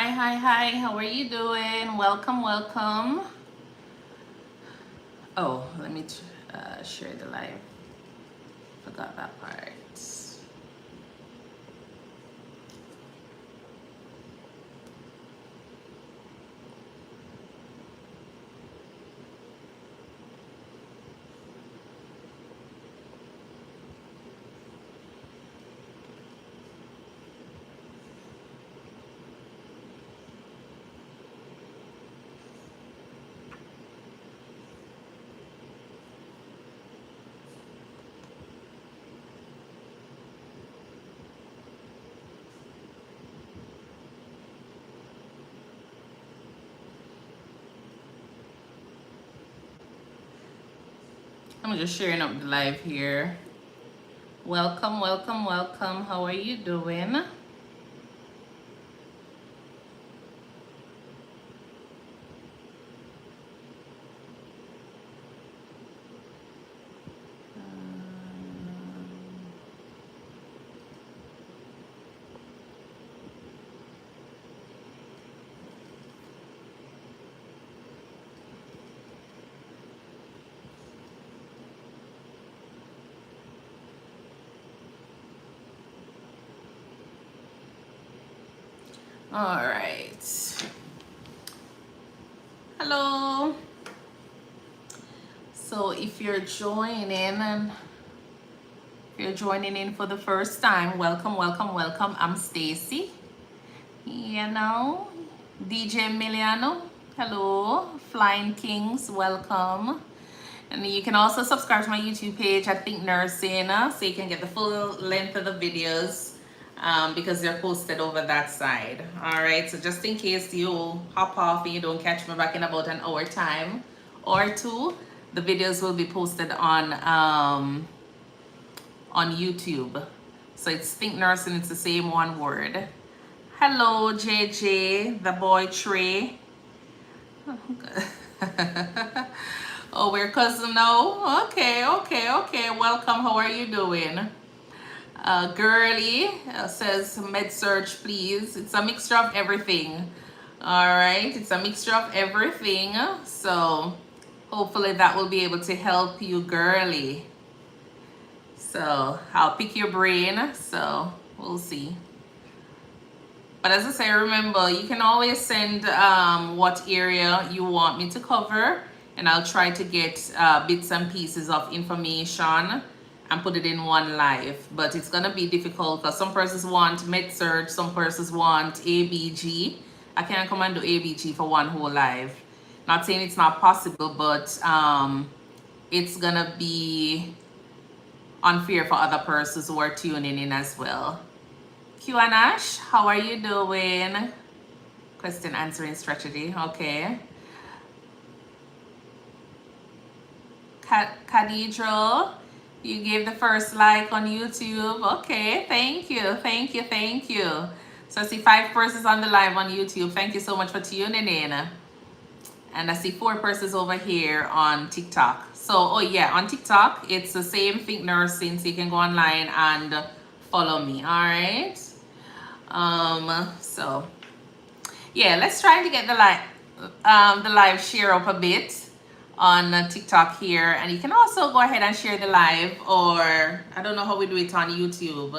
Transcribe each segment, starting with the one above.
Hi, how are you doing? Welcome. Oh, let me share the live. Forgot that part. I'm just sharing up the live here. Welcome. How are you doing? All right. Hello. So if you're joining in for the first time, welcome. I'm Stacy. DJ Emiliano, hello. Flying Kings, welcome. And you can also subscribe to my YouTube page at ThinkNursing, so you can get the full length of the videos because they're posted over that side. All right, so just in case you hop off and you don't catch me back in about an hour time or two, the videos will be posted on YouTube. So it's ThinkNursing, it's the same one word. Hello, JJ, the boy Trey. Oh, we're cousin now? Okay. Welcome. How are you doing? Girly says med search, please. It's a mixture of everything. All right. It's a mixture of everything. So hopefully that will be able to help you, girly. So I'll pick your brain. So we'll see. But as I say, remember, you can always send what area you want me to cover, and I'll try to get bits and pieces of information and put it in one live. But it's gonna be difficult because some persons want med search, some persons want ABG. I can't come and do ABG for one whole live. Not saying it's not possible, but it's gonna be unfair for other persons who are tuning in as well. Q and Ash, how are you doing? Question answering strategy, okay. Cathedral, you gave the first like on YouTube. Okay, thank you. So I see 5 persons on the live on YouTube. Thank you so much for tuning in. And I see 4 persons over here on TikTok. So, oh yeah, on TikTok, it's the same ThinkNursing, so you can go online and follow me, all right? So yeah, let's try to get the live share up a bit on TikTok here, and you can also go ahead and share the live, or I don't know how we do it on YouTube,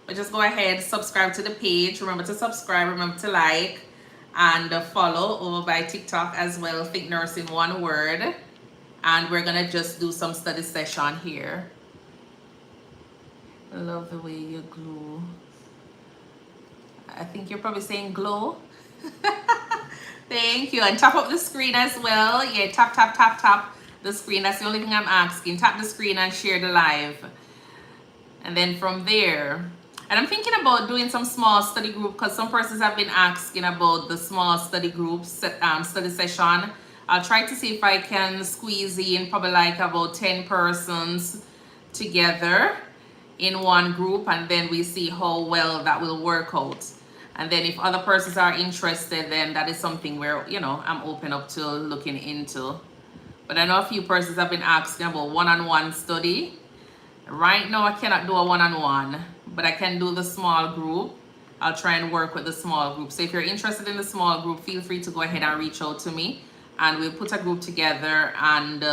but just go ahead, subscribe to the page. Remember to subscribe, remember to like, and follow over by TikTok as well. ThinkNursing, one word, and we're gonna just do some study session here. I love the way you glue. I think you're probably saying glow. Thank you. And tap up the screen as well. Yeah, tap the screen. That's the only thing I'm asking. Tap the screen and share the live. And then from there, and I'm thinking about doing some small study group, because some persons have been asking about the small study group study session. I'll try to see if I can squeeze in probably like about 10 persons together in one group, and then we see how well that will work out. And then if other persons are interested, then that is something where, I'm open up to looking into. But I know a few persons have been asking about one-on-one study. Right now I cannot do a one-on-one, but I can do the small group. I'll try and work with the small group. So if you're interested in the small group, feel free to go ahead and reach out to me, and we'll put a group together and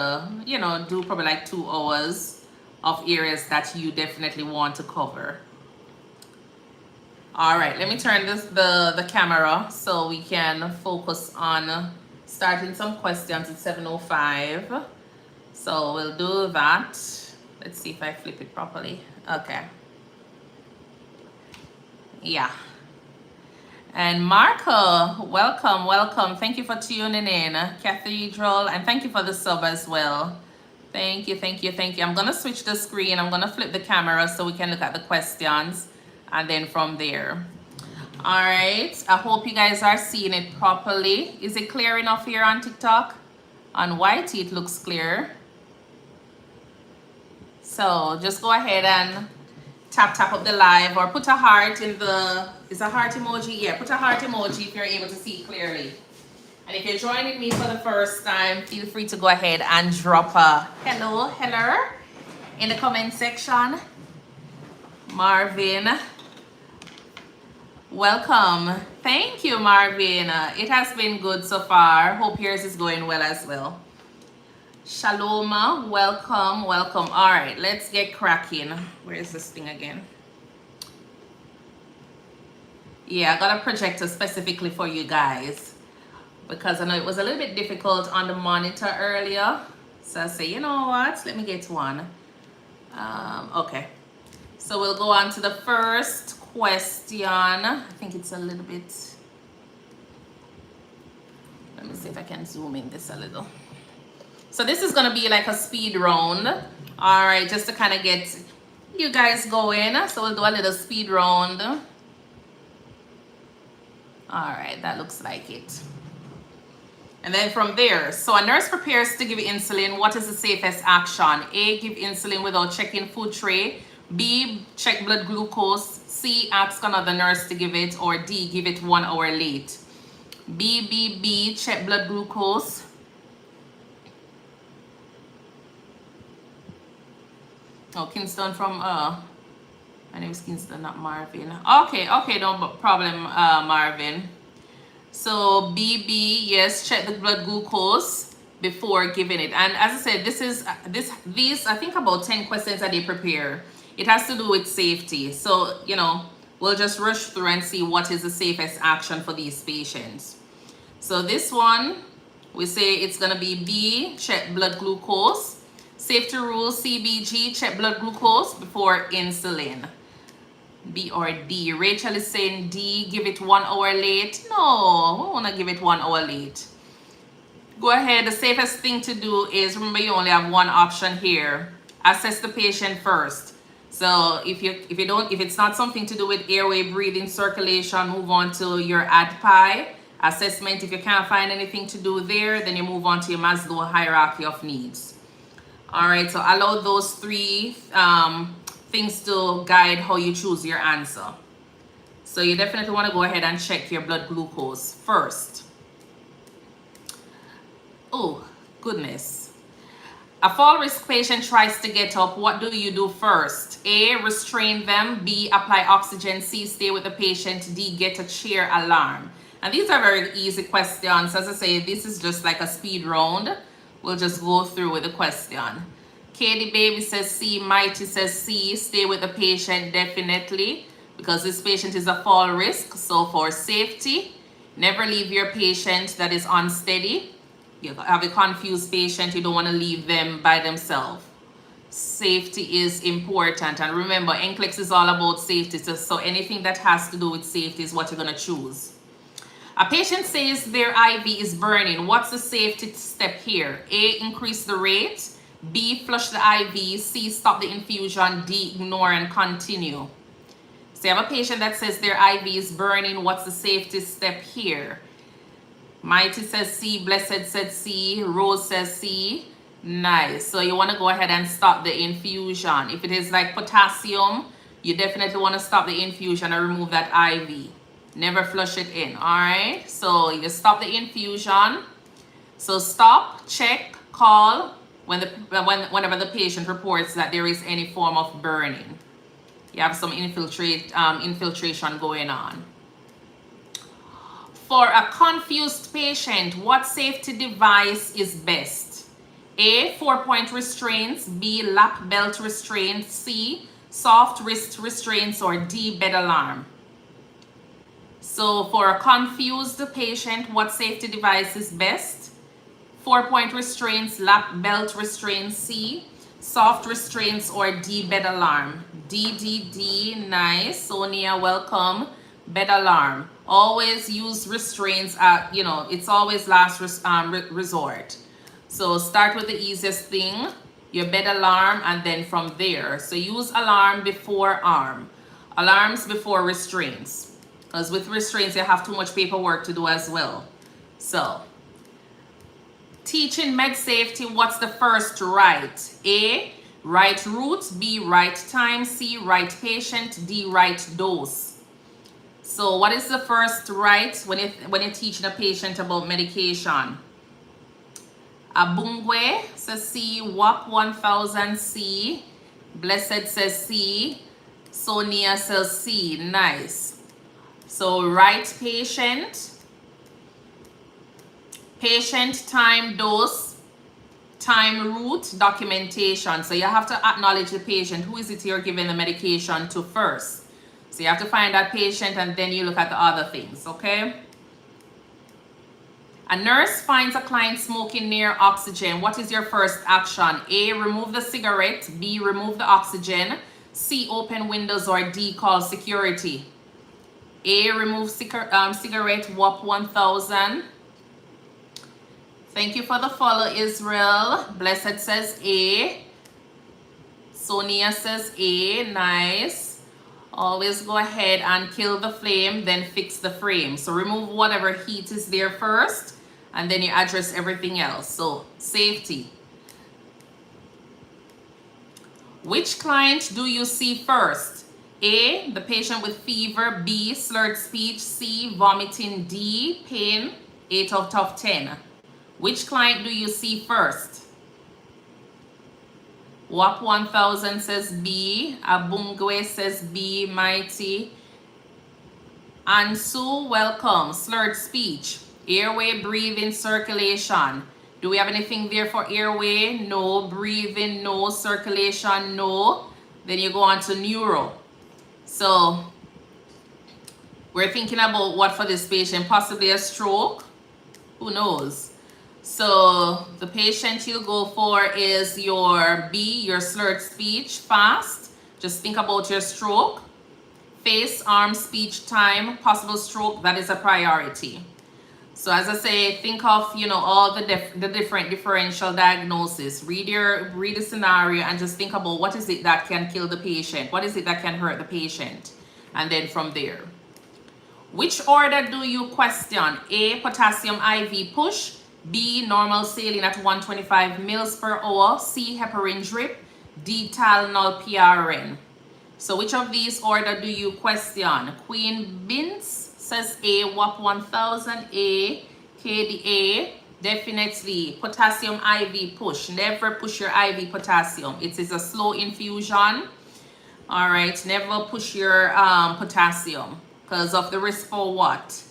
you know, do probably like 2 hours of areas that you definitely want to cover. All right, let me turn the camera so we can focus on starting some questions at 7:05. So we'll do that. Let's see if I flip it properly. Okay. Yeah. And Marco, welcome, welcome. Thank you for tuning in. Cathedral, and thank you for the sub as well. Thank you, thank you, thank you. I'm gonna switch the screen. I'm gonna flip the camera so we can look at the questions, and then from there. All right, I hope you guys are seeing it properly. Is it clear enough here on TikTok? On YT it looks clear. So just go ahead and tap up the live, or put a heart in the, is a heart emoji? Yeah, put a heart emoji if you're able to see clearly. And if you're joining me for the first time, feel free to go ahead and drop a hello in the comment section. Marvin, welcome. Thank you, Marvin. It has been good so far. Hope yours is going well as well. Shalom, welcome, welcome. All right, let's get cracking. Where is this thing again? Yeah, I got a projector specifically for you guys, because I know it was a little bit difficult on the monitor earlier. So I say, you know what, let me get one. Okay, so we'll go on to the first question. I think it's a little bit, let me see if I can zoom in this a little. So this is gonna be like a speed round. All right, just to kind of get you guys going. So we'll do a little speed round. All right, that looks like it. And then from there, so a nurse prepares to give insulin. What is the safest action? A, give insulin without checking food tray. B, check blood glucose. C, ask another nurse to give it. Or D, give it 1 hour late. B, check blood glucose. Oh, Kingston from, my name is Kingston, not Marvin. Okay, no problem, Marvin. So BB, yes, check the blood glucose before giving it. And as I said, these I think about 10 questions that they prepare. It has to do with safety. So, you know, we'll just rush through and see what is the safest action for these patients. So this one, we say it's gonna be B, check blood glucose. Safety rule, CBG, check blood glucose before insulin. B or D. Rachel is saying D, give it 1 hour late. No, we want to give it 1 hour late. Go ahead. The safest thing to do is, remember, you only have one option here. Assess the patient first. So if it's not something to do with airway, breathing, circulation, move on to your ADPI assessment. If you can't find anything to do there, then you move on to your Maslow hierarchy of needs. All right, so allow those 3 things to guide how you choose your answer. So you definitely want to go ahead and check your blood glucose first. Oh, goodness. A fall risk patient tries to get up. What do you do first? A, restrain them. B, apply oxygen. C, stay with the patient. D, get a chair alarm. And these are very easy questions. As I say, this is just like a speed round. We'll just go through with the question. Katie Baby says C. Mighty says C. Stay with the patient, definitely, because this patient is a fall risk. So for safety, never leave your patient that is unsteady. You have a confused patient, you don't want to leave them by themselves. Safety is important. And remember, NCLEX is all about safety. So anything that has to do with safety is what you're going to choose. A patient says their IV is burning. What's the safety step here? A, increase the rate. B, flush the IV. C, stop the infusion. D, ignore and continue. So you have a patient that says their IV is burning. What's the safety step here? Mighty says C. Blessed said C. Rose says C. Nice. So you want to go ahead and stop the infusion. If it is like potassium, you definitely want to stop the infusion and remove that IV. Never flush it in. All right, so you stop the infusion. So stop, check, call whenever the patient reports that there is any form of burning. You have some infiltration going on. For a confused patient, what safety device is best? A, 4-point restraints, B, lap belt restraints, C, soft wrist restraints, or D, bed alarm. So for a confused patient, what safety device is best? 4-point restraints, lap belt restraints, C, soft restraints, or D, bed alarm. D, nice. Sonia, welcome. Bed alarm. Always use restraints at, it's always last resort. So start with the easiest thing, your bed alarm, and then from there. So use alarm before arm. Alarms before restraints. Because with restraints, you have too much paperwork to do as well. So, teaching med safety, what's the first right? A, right route. B, right time. C, right patient. D, right dose. So what is the first right when you're teaching a patient about medication? Abungwe says C, WAP 1000 C, Blessed says C, Sonia says C, nice. So right patient, time, dose, time, route, documentation. So you have to acknowledge the patient. Who is it you're giving the medication to first? So you have to find that patient and then you look at the other things, okay? A nurse finds a client smoking near oxygen. What is your first action? A, remove the cigarette. B, remove the oxygen. C, open windows, or D, call security. A, remove cigarette, WAP 1000. Thank you for the follow, Israel. Blessed says A. Sonia says A, nice. Always go ahead and kill the flame, then fix the frame. So remove whatever heat is there first, and then you address everything else. So safety. Which client do you see first? A, the patient with fever. B, slurred speech. C, vomiting. D, pain. 8 out of 10. Which client do you see first? WAP 1000 says B. Abungwe says B. Mighty. Ansu, welcome. Slurred speech. Airway, breathing, circulation. Do we have anything there for airway? No. Breathing, no. Circulation, no. Then you go on to neuro. So we're thinking about what for this patient? Possibly a stroke. Who knows? So the patient you'll go for is your B, your slurred speech, fast. Just think about your stroke. Face, arm, speech, time, possible stroke, that is a priority. So as I say, think of, all the different differential diagnosis. Read the scenario and just think about what is it that can kill the patient? What is it that can hurt the patient? And then from there. Which order do you question? A, potassium IV push. B, normal saline at 125 mils per hour. C, heparin drip. D, Tylenol PRN. So which of these order do you question? Queen Binz says A, WAP 1000, A, KDA. Definitely potassium IV push. Never push your IV potassium. It is a slow infusion. All right, never push your potassium because of the risk for what?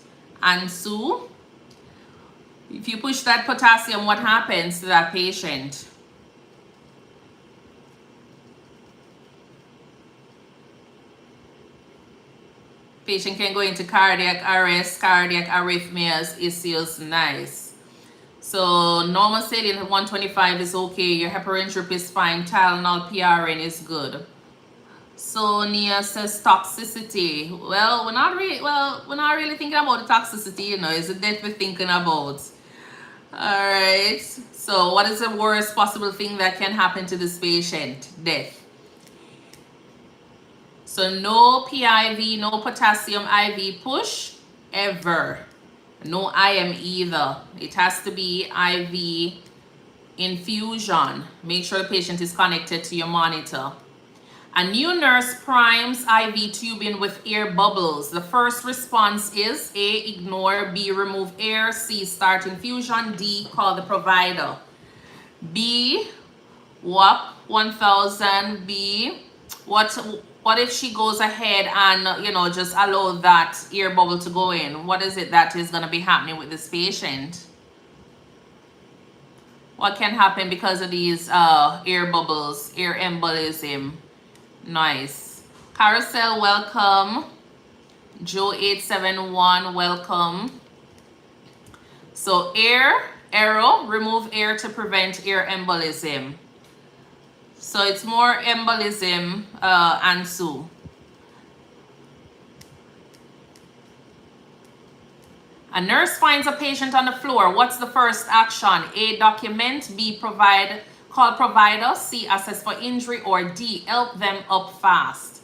Ansu, if you push that potassium, what happens to that patient? Patient can go into cardiac arrest, cardiac arrhythmias, issues, nice. So normal saline at 125 is okay. Your heparin drip is fine. Tylenol PRN is good. Sonia says toxicity. Well, we're not really thinking about the toxicity, It's the death we're thinking about. All right. So what is the worst possible thing that can happen to this patient? Death. So no PIV, no potassium IV push ever. No IM either. It has to be IV infusion. Make sure the patient is connected to your monitor. A new nurse primes IV tubing with air bubbles. The first response is A, ignore. B, remove air. C, start infusion. D, call the provider. B, WAP 1000. B, what What if she goes ahead and, you know, just allow that air bubble to go in? What is it that is going to be happening with this patient? What can happen because of these air bubbles, air embolism? Nice. Carousel, welcome. Joe871, welcome. So arrow, remove air to prevent air embolism. So it's more embolism, Ansu. A nurse finds a patient on the floor. What's the first action? A, document. B, call provider. C, assess for injury. Or D, help them up fast.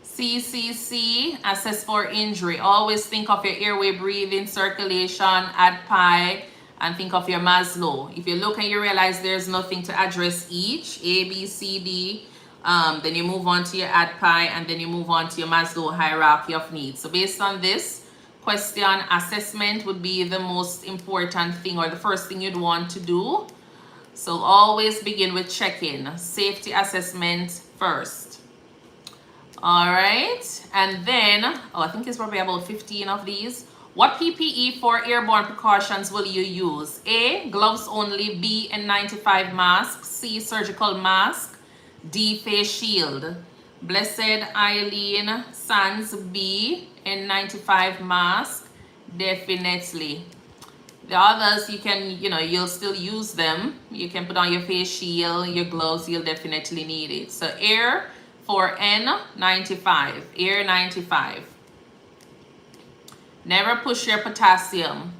C, assess for injury. Always think of your airway, breathing, circulation, ADPI, and think of your Maslow. If you look and you realize there's nothing to address each, A, B, C, D, then you move on to your ADPI, and then you move on to your Maslow hierarchy of needs. So based on this question, assessment would be the most important thing, or the first thing you'd want to do. So always begin with check-in, safety assessment first. All right, and then, I think it's probably about 15 of these. What PPE for airborne precautions will you use? A, gloves only. B, N95 mask. C, surgical mask. D, face shield. Blessed Eileen Sands, B, N95 mask. Definitely. The others, you can, you'll still use them. You can put on your face shield, your gloves, you'll definitely need it. So air for N95, air 95. Never push your potassium.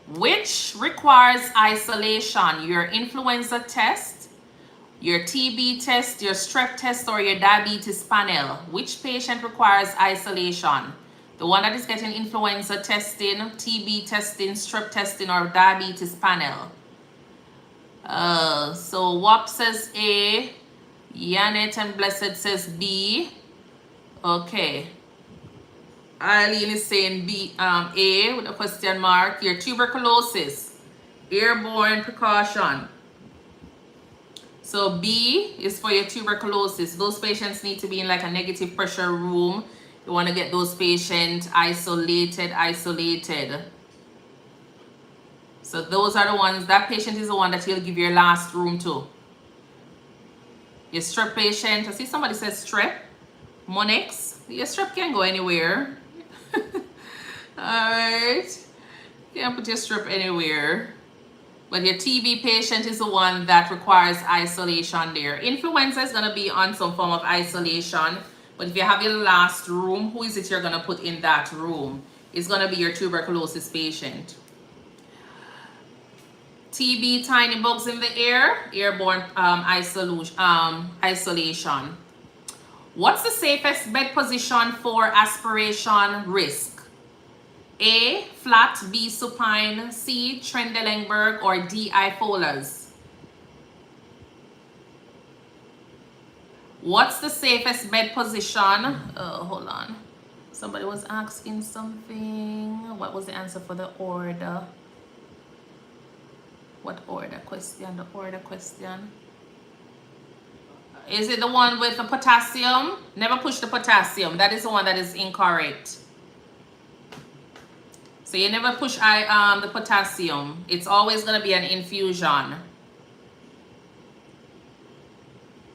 Which requires isolation? Your influenza test, your TB test, your strep test, or your diabetes panel? Which patient requires isolation? The one that is getting influenza testing, TB testing, strep testing, or diabetes panel? So WAP says A, Janet and Blessed says B. Okay. Eileen is saying B, A with a question mark. Your tuberculosis, airborne precaution. So B is for your tuberculosis. Those patients need to be in like a negative pressure room. You want to get those patients isolated. So those are the ones, that patient is the one that you'll give your last room to. Your strep patient, I see somebody says strep, Monex. Your strep can go anywhere. Alright, you can put your strep anywhere. But your TB patient is the one that requires isolation there. Influenza is going to be on some form of isolation. But if you have your last room, who is it you're going to put in that room? It's going to be your tuberculosis patient. TB, tiny bugs in the air, airborne isolation. What's the safest bed position for aspiration risk? A, flat. B, supine. C, Trendelenburg. Or D, Ifolas. What's the safest bed position? Hold on. Somebody was asking something. What was the answer for the order? What order question? The order question. Is it the one with the potassium? Never push the potassium. That is the one that is incorrect. So you never push the potassium. It's always going to be an infusion.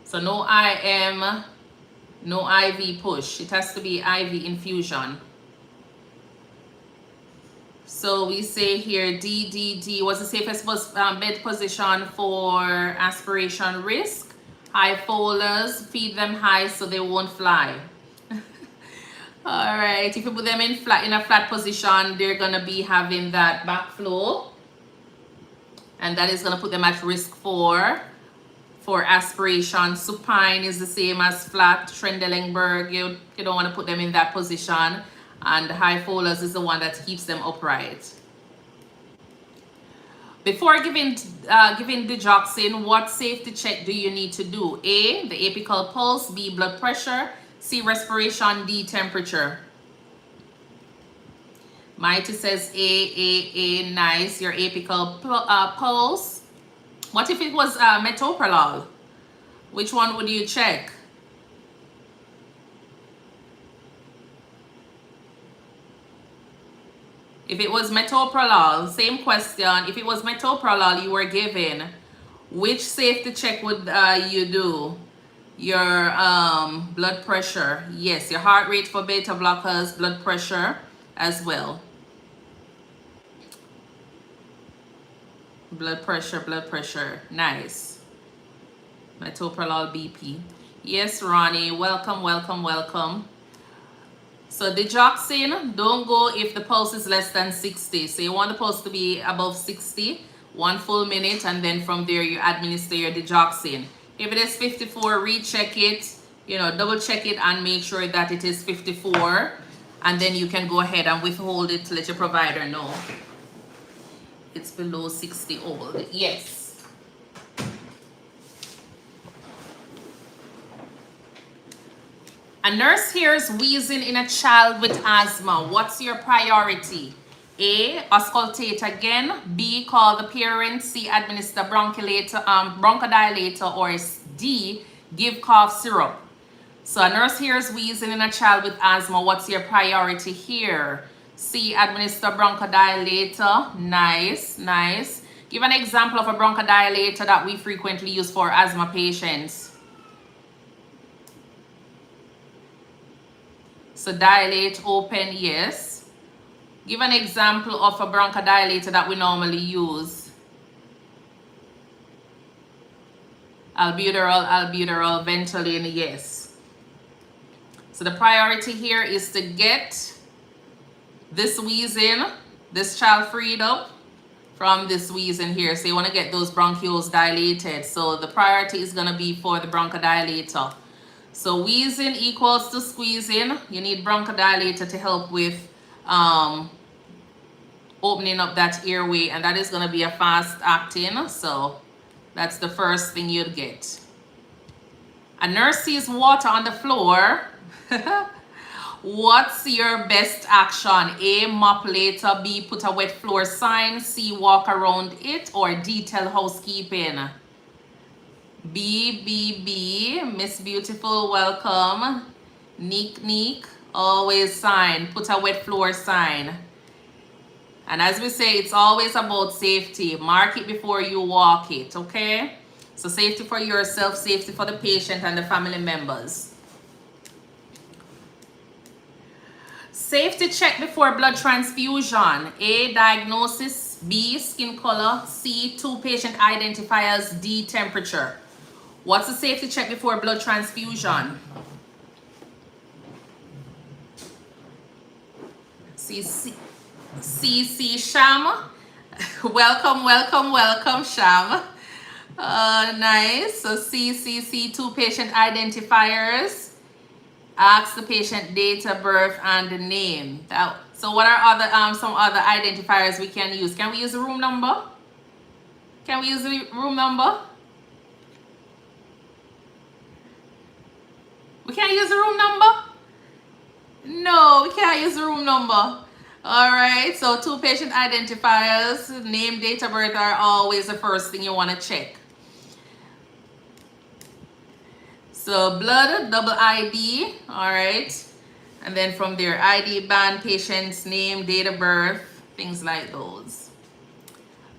So no IM, no IV push. It has to be IV infusion. So we say here D was the safest bed position for aspiration risk. High folders, feed them high so they won't fly. All right, if you put them in a flat position, they're gonna be having that backflow, and that is gonna put them at risk for aspiration. Supine is the same as flat. Trendelenburg, you don't want to put them in that position. And high folders is the one that keeps them upright. Before giving digoxin, what safety check do you need to do? A, the apical pulse. B, blood pressure. C, respiration. D, temperature. Mighty says A, nice. Your apical pulse. What if it was metoprolol? Which one would you check? If it was metoprolol, same question. If it was metoprolol you were given, which safety check would you do? Your blood pressure. Yes, your heart rate for beta blockers, blood pressure as well. Blood pressure. Nice. Metoprolol BP. Yes, Ronnie. Welcome. So digoxin, don't go if the pulse is less than 60. So you want the pulse to be above 60, 1 full minute, and then from there you administer your digoxin. If it is 54, recheck it, double check it and make sure that it is 54. And then you can go ahead and withhold it to let your provider know it's below 60 old. Yes. A nurse hears wheezing in a child with asthma. What's your priority? A, auscultate again. B, call the parent. C, administer bronchodilator. Or D, give cough syrup. So a nurse hears wheezing in a child with asthma. What's your priority here? C, administer bronchodilator. Nice. Give an example of a bronchodilator that we frequently use for asthma patients. So dilate, open, yes. Give an example of a bronchodilator that we normally use. Albuterol, Ventolin, yes. So the priority here is to get this wheezing, this child freed up from this wheezing here. So you want to get those bronchioles dilated. So the priority is going to be for the bronchodilator. So wheezing equals to squeezing. You need bronchodilator to help with opening up that airway, and that is going to be a fast acting. So that's the first thing you'd get. A nurse sees water on the floor. What's your best action? A, mop later. B, put a wet floor sign. C, walk around it. Or D, tell housekeeping. B, Miss Beautiful, welcome. Neek, always sign. Put a wet floor sign. And as we say, it's always about safety. Mark it before you walk it, okay? So safety for yourself, safety for the patient and the family members. Safety check before blood transfusion. A, diagnosis. B, skin color. C, 2 patient identifiers. D, temperature. What's the safety check before blood transfusion? C, Sham. Welcome, Sham. Nice. So C, 2 patient identifiers. Ask the patient date of birth and the name. So what are some other identifiers we can use? Can we use the room number? We can't use the room number? No, we can't use the room number. All right, so 2 patient identifiers, name, date of birth are always the first thing you want to check. So blood, double ID, all right. And then from there, ID band, patient's name, date of birth, things like those.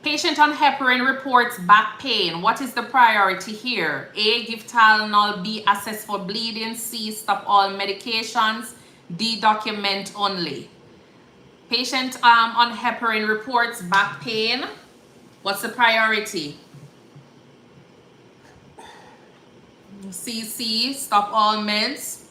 Patient on heparin reports back pain. What is the priority here? A, give Tylenol. B, assess for bleeding. C, stop all medications. D, document only. Patient on heparin reports back pain. What's the priority? C, stop all meds.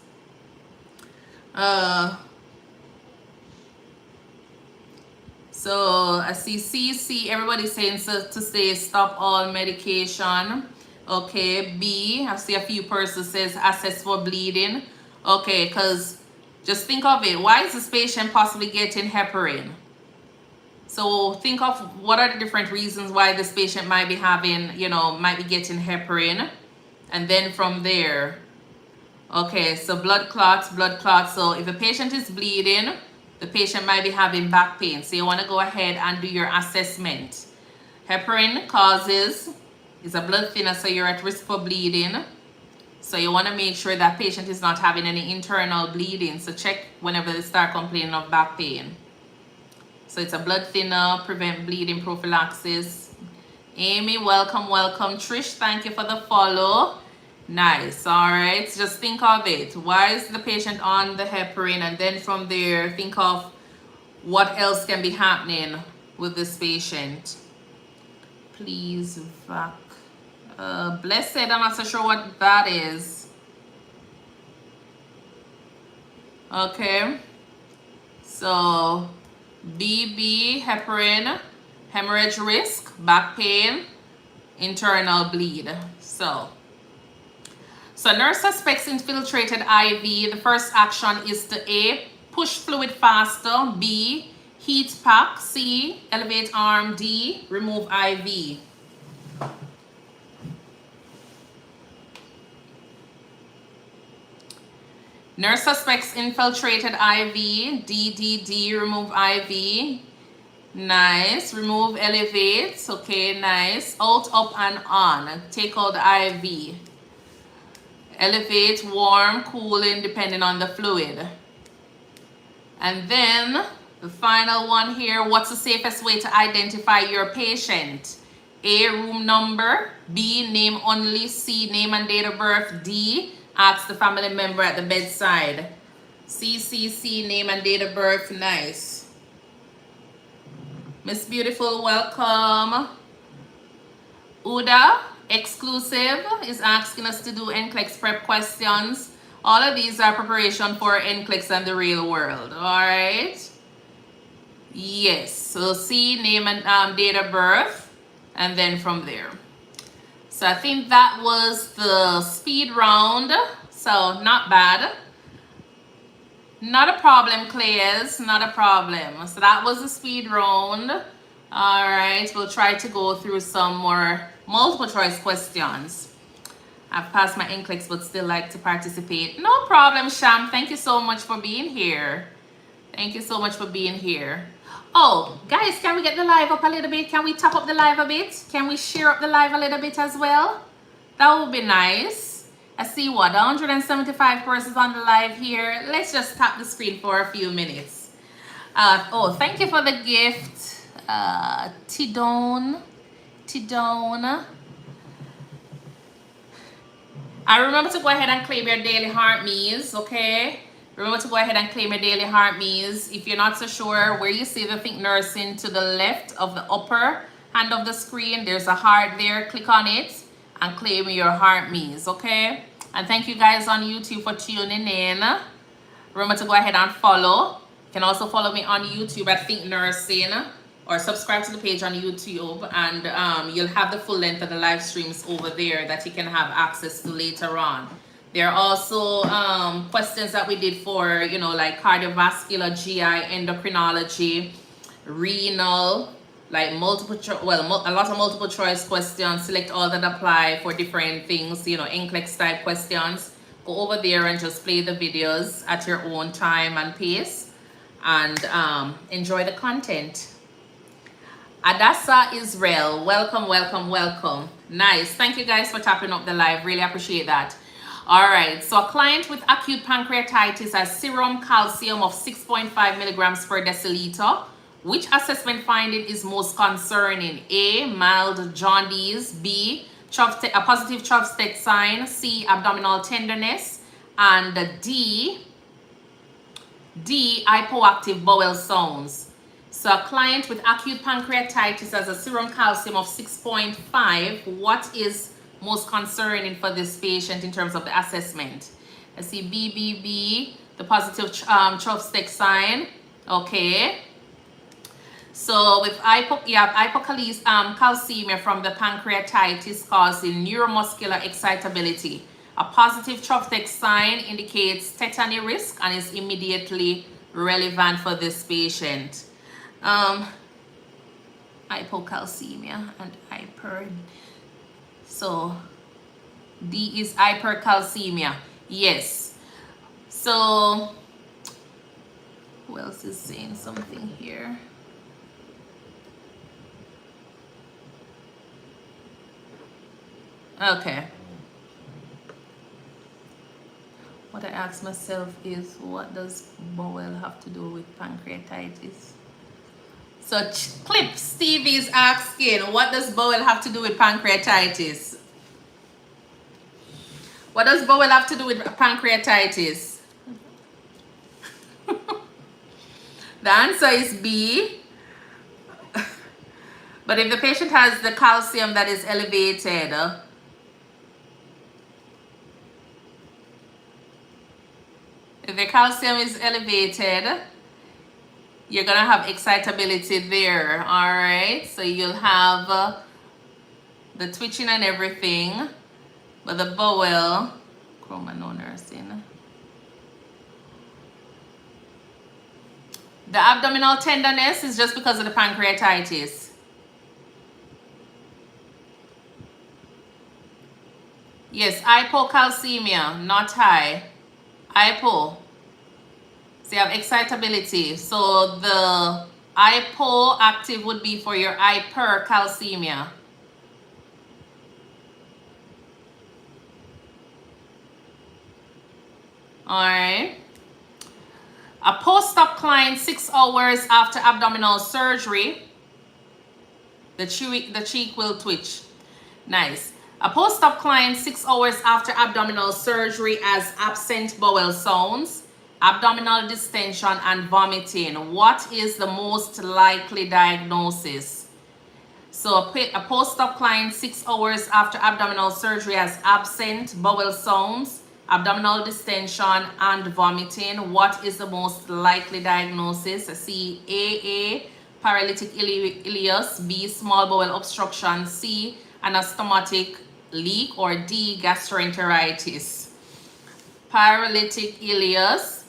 So I see C, everybody's saying to say stop all medication. Okay, B, I see a few persons says assess for bleeding. Okay, because just think of it. Why is this patient possibly getting heparin? So think of what are the different reasons why this patient might be having, might be getting heparin. And then from there, okay, so blood clots. So if a patient is bleeding, the patient might be having back pain. So you want to go ahead and do your assessment. Heparin is a blood thinner, so you're at risk for bleeding. So you want to make sure that patient is not having any internal bleeding. So check whenever they start complaining of back pain. So it's a blood thinner, prevent bleeding prophylaxis. Amy, welcome, welcome. Trish, thank you for the follow. Nice. All right. Just think of it. Why is the patient on the heparin? And then from there, think of what else can be happening with this patient. Please, vac. Blessed, I'm not so sure what that is. Okay. So, BB, heparin, hemorrhage risk, back pain, internal bleed. So nurse suspects infiltrated IV. The first action is to A, push fluid faster. B, heat pack. C, elevate arm. D, remove IV. Nurse suspects infiltrated IV. D, remove IV. Nice. Remove, elevate. Okay, nice. Out, up, and on. Take out the IV. Elevate, warm, cooling, depending on the fluid. And then the final one here, what's the safest way to identify your patient? A, room number. B, name only. C, name and date of birth. D, ask the family member at the bedside. C, name and date of birth. Nice. Miss Beautiful, welcome. Uda, exclusive, is asking us to do NCLEX Prep questions. All of these are preparation for NCLEX and the real world. All right. Yes. So C, name and date of birth, and then from there. So I think that was the speed round. So not bad. Not a problem, Clays. Not a problem. So that was the speed round. All right. We'll try to go through some more multiple choice questions. I've passed my NCLEX but still like to participate. No problem, Sham. Thank you so much for being here. Thank you so much for being here. Oh, guys, can we get the live up a little bit? Can we top up the live a bit? Can we share up the live a little bit as well? That would be nice. I see what, 175 persons on the live here. Let's just tap the screen for a few minutes. Oh, thank you for the gift. Tidone. And remember to go ahead and claim your daily heart meals, okay? Remember to go ahead and claim your daily heart meals. If you're not so sure, where you see the ThinkNursing to the left of the upper hand of the screen, there's a heart there. Click on it and claim your heart meals, okay? And thank you guys on YouTube for tuning in. Remember to go ahead and follow. You can also follow me on YouTube at ThinkNursing, or subscribe to the page on YouTube, and you'll have the full length of the live streams over there that you can have access to later on. There are also questions that we did for, you know, like cardiovascular, GI, endocrinology, renal, like a lot of multiple choice questions. Select all that apply for different things, you know, NCLEX type questions. Go over there and just play the videos at your own time and pace, and enjoy the content. Adassa Israel, welcome. Nice. Thank you guys for tapping up the live. Really appreciate that. All right. So a client with acute pancreatitis has serum calcium of 6.5 milligrams per deciliter. Which assessment finding is most concerning? A, mild jaundice. B, a positive Chopstick sign. C, abdominal tenderness. And D, hypoactive bowel sounds. So a client with acute pancreatitis has a serum calcium of 6.5. What is most concerning for this patient in terms of the assessment? I see B, the positive Chopstick sign. Okay. So with hypocalcemia from the pancreatitis causing neuromuscular excitability. A positive Chopstick sign indicates tetany risk and is immediately relevant for this patient. Hypocalcemia and hyper. So D is hypercalcemia. Yes. So who else is saying something here? Okay. What I ask myself is, what does bowel have to do with pancreatitis? So Clip Steve is asking, what does bowel have to do with pancreatitis? What does bowel have to do with pancreatitis? The answer is B. But if the patient has the calcium that is elevated, if the calcium is elevated, you're going to have excitability there, all right? So you'll have the twitching and everything, but the bowel, NCLEX. The abdominal tenderness is just because of the pancreatitis. Yes, hypocalcemia, not high. Hypo. So you have excitability. So the hypoactive would be for your hypercalcemia. Alright. A post-op client 6 hours after abdominal surgery, the cheek will twitch. Nice. A post-op client 6 hours after abdominal surgery has absent bowel sounds, abdominal distension, and vomiting. What is the most likely diagnosis? So a post-op client 6 hours after abdominal surgery has absent bowel sounds, abdominal distension, and vomiting. What is the most likely diagnosis? C, AA, paralytic ileus, B, small bowel obstruction, C, anastomotic leak, or D, gastroenteritis. Paralytic ileus.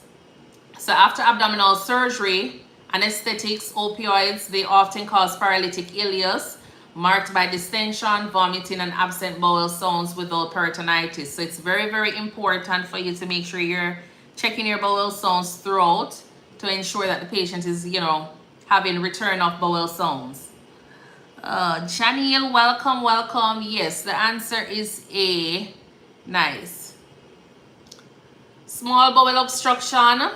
So after abdominal surgery, anesthetics, opioids, they often cause paralytic ileus, marked by distension, vomiting, and absent bowel sounds without peritonitis. So it's very, very important for you to make sure you're checking your bowel sounds throughout to ensure that the patient is, having return of bowel sounds. Janiel, welcome, welcome. Yes, the answer is A. Nice. Small bowel obstruction.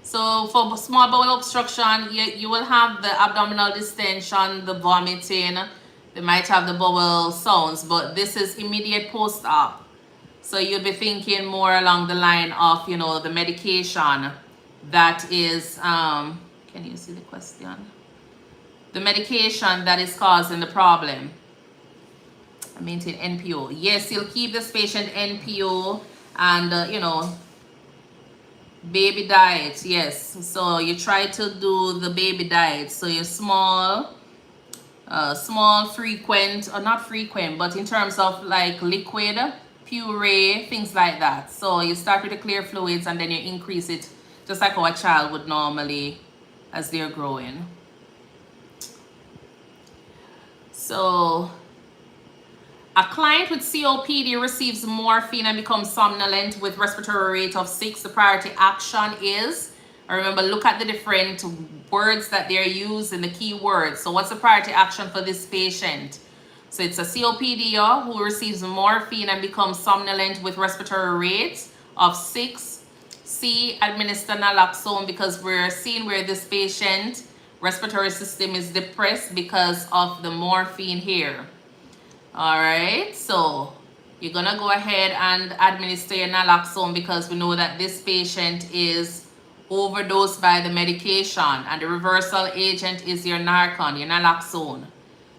So for small bowel obstruction, you will have the abdominal distension, the vomiting. They might have the bowel sounds, but this is immediate post-op. So you'll be thinking more along the line of, the medication that is, can you see the question? The medication that is causing the problem. I maintain NPO. Yes, you'll keep this patient NPO and, baby diet. Yes, so you try to do the baby diet. So you're small, frequent, or not frequent, but in terms of like liquid, puree, things like that. So you start with the clear fluids and then you increase it just like how a child would normally as they're growing. So a client with COPD receives morphine and becomes somnolent with respiratory rate of 6. The priority action is, remember, look at the different words that they're using, the key words. So what's the priority action for this patient? So it's a COPD who receives morphine and becomes somnolent with respiratory rate of 6. C, administer naloxone, because we're seeing where this patient respiratory system is depressed because of the morphine here. All right, so you're gonna go ahead and administer your naloxone because we know that this patient is overdosed by the medication, and the reversal agent is your Narcan, your naloxone.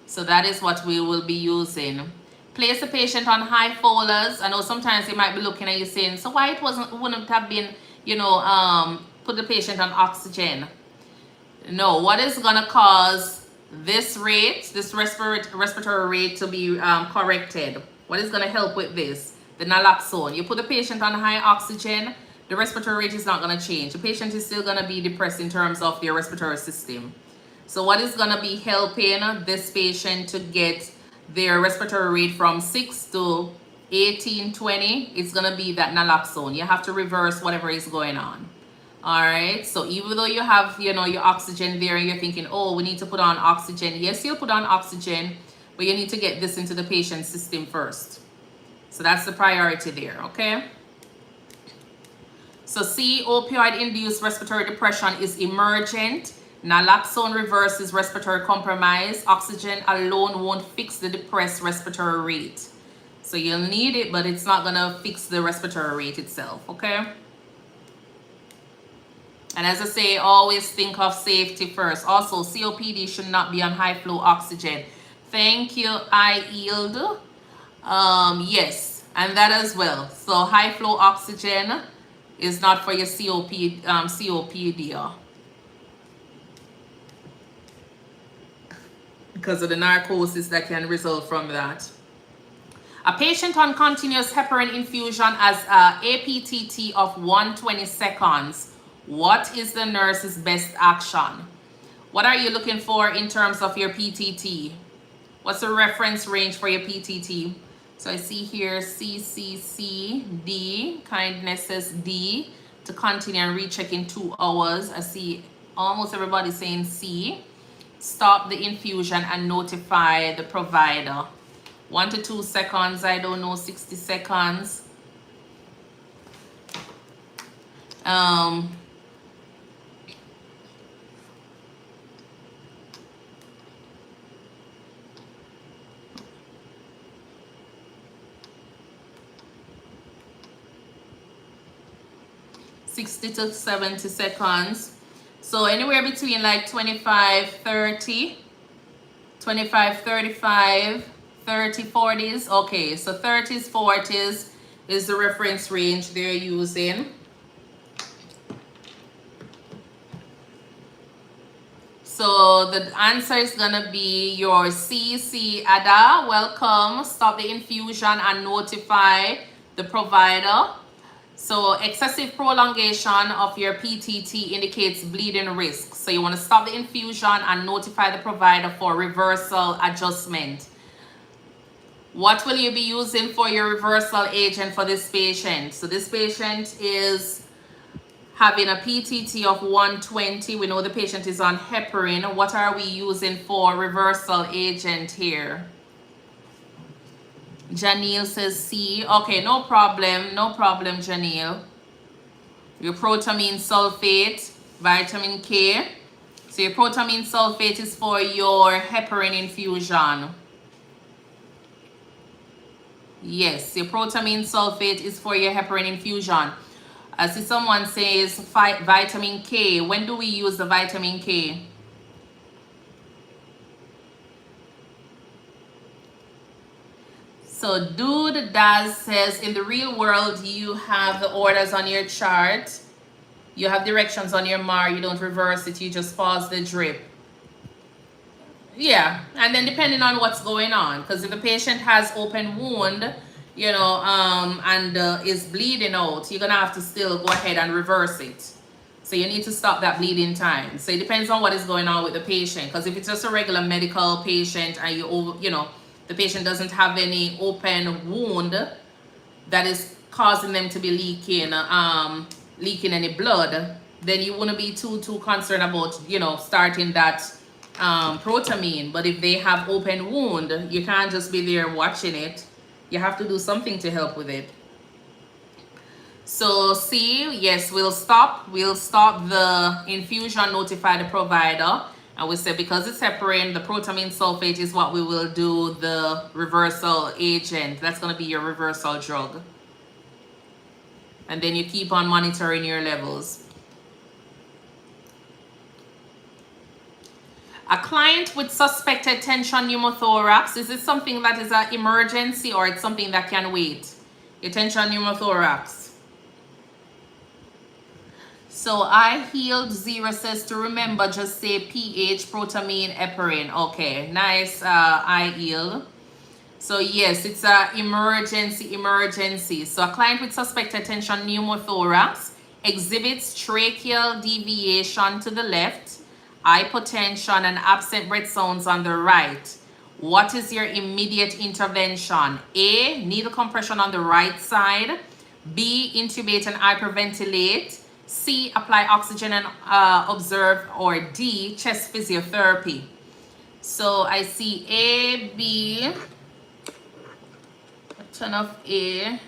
So that is what we will be using. Place the patient on high folaurs. I know sometimes they might be looking at you saying, so why it wouldn't have been, put the patient on oxygen? No, what is gonna cause this respiratory rate to be corrected? What is going to help with this? The naloxone. You put the patient on high oxygen, the respiratory rate is not going to change. The patient is still going to be depressed in terms of their respiratory system. So what is going to be helping this patient to get their respiratory rate from 6 to 18, 20? It's going to be that naloxone. You have to reverse whatever is going on. All right, so even though you have, your oxygen there, and you're thinking, oh, we need to put on oxygen. Yes, you'll put on oxygen, but you need to get this into the patient's system first. So that's the priority there, okay? So C, opioid-induced respiratory depression is emergent. Naloxone reverses respiratory compromise. Oxygen alone won't fix the depressed respiratory rate. So you'll need it, but it's not gonna fix the respiratory rate itself, okay? And as I say, always think of safety first. Also, COPD should not be on high flow oxygen. Thank you, I yield. Yes, and that as well. So high flow oxygen is not for your COPD. Because of the narcosis that can result from that. A patient on continuous heparin infusion as a APTT of 120 seconds. What is the nurse's best action? What are you looking for in terms of your PTT? What's the reference range for your PTT? So I see here CCC, kindness says D, to continue and recheck in 2 hours. I see almost everybody saying C. Stop the infusion and notify the provider. 1 to 2 seconds, I don't know, 60 seconds. 60 to 70 seconds. So anywhere between like 25, 30, 25, 35, 30, 40s. Okay, so 30s, 40s is the reference range they're using. So the answer is gonna be your CC. Ada, welcome. Stop the infusion and notify the provider. So excessive prolongation of your PTT indicates bleeding risk. So you want to stop the infusion and notify the provider for reversal adjustment. What will you be using for your reversal agent for this patient? So this patient is having a PTT of 120. We know the patient is on heparin. What are we using for reversal agent here? Janelle says C. Okay, no problem, Janelle. Your protamine sulfate, vitamin K. So your protamine sulfate is for your heparin infusion. Yes, your protamine sulfate is for your heparin infusion. I see someone says vitamin K. When do we use the vitamin K? So Dude Daz says, in the real world, you have the orders on your chart. You have directions on your MAR. You don't reverse it. You just pause the drip. Yeah, and then depending on what's going on. Because if the patient has open wound, you know, and is bleeding out, you're going to have to still go ahead and reverse it. So you need to stop that bleeding time. So it depends on what is going on with the patient. Because if it's just a regular medical patient and you know, the patient doesn't have any open wound that is causing them to be leaking any blood, then you wouldn't be too concerned about, you know, starting that protamine. But if they have open wound, you can't just be there watching it. You have to do something to help with it. So C, yes, we'll stop the infusion, notify the provider. And we say because it's heparin, the protamine sulfate is what we will do the reversal agent. That's going to be your reversal drug. And then you keep on monitoring your levels. A client with suspected tension pneumothorax, is it something that is an emergency or it's something that can wait? Your tension pneumothorax. So I healed 0 says to remember, just say pH, protamine, heparin. Okay, nice, I healed. So yes, it's a emergency. So a client with suspected tension pneumothorax exhibits tracheal deviation to the left, hypotension and absent breath sounds on the right. What is your immediate intervention? A, needle compression on the right side. B, intubate and hyperventilate. C, apply oxygen and observe. Or D, chest physiotherapy. So I see A, B, turn off A,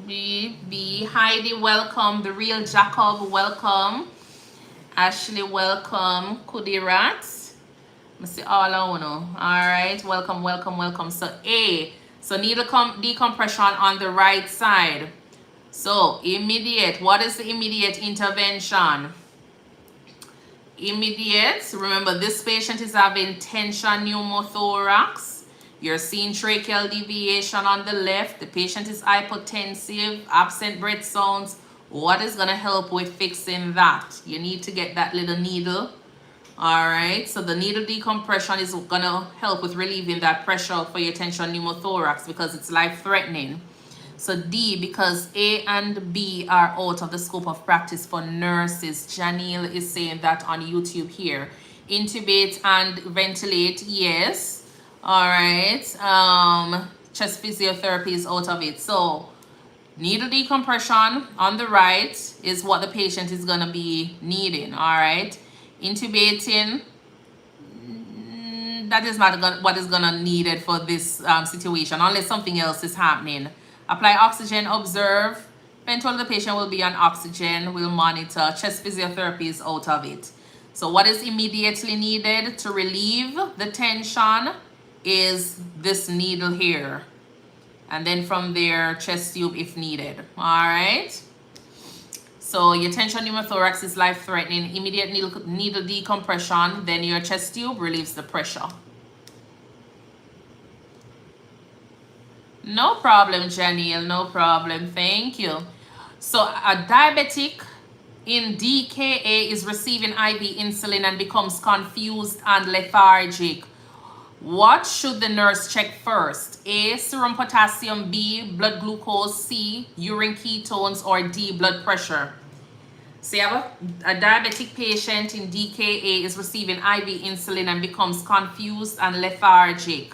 B. Heidi, welcome. The Real Jacob, welcome. Ashley, welcome. Kudirat. I see all I know. All right, welcome, welcome, welcome. So A. So needle decompression on the right side. So immediate. What is the immediate intervention? Immediate. Remember, this patient is having tension pneumothorax. You're seeing tracheal deviation on the left. The patient is hypotensive, absent breath sounds. What is going to help with fixing that? You need to get that little needle. All right. So the needle decompression is going to help with relieving that pressure for your tension pneumothorax because it's life-threatening. So D, because A and B are out of the scope of practice for nurses. Janelle is saying that on YouTube here. Intubate and ventilate, yes. All right. Chest physiotherapy is out of it. So needle decompression on the right is what the patient is going to be needing. All right. Intubating, that is not what is going to be needed for this situation unless something else is happening. Apply oxygen, observe. Eventually the patient will be on oxygen. We'll monitor. Chest physiotherapy is out of it. So what is immediately needed to relieve the tension is this needle here. And then from there, chest tube if needed. All right. So your tension pneumothorax is life-threatening. Immediate needle decompression. Then your chest tube relieves the pressure. No problem, Janelle. No problem. Thank you. So a diabetic in DKA is receiving IV insulin and becomes confused and lethargic. What should the nurse check first? A, serum potassium, B, blood glucose, C, urine ketones, or D, blood pressure. So you have a diabetic patient in DKA is receiving IV insulin and becomes confused and lethargic.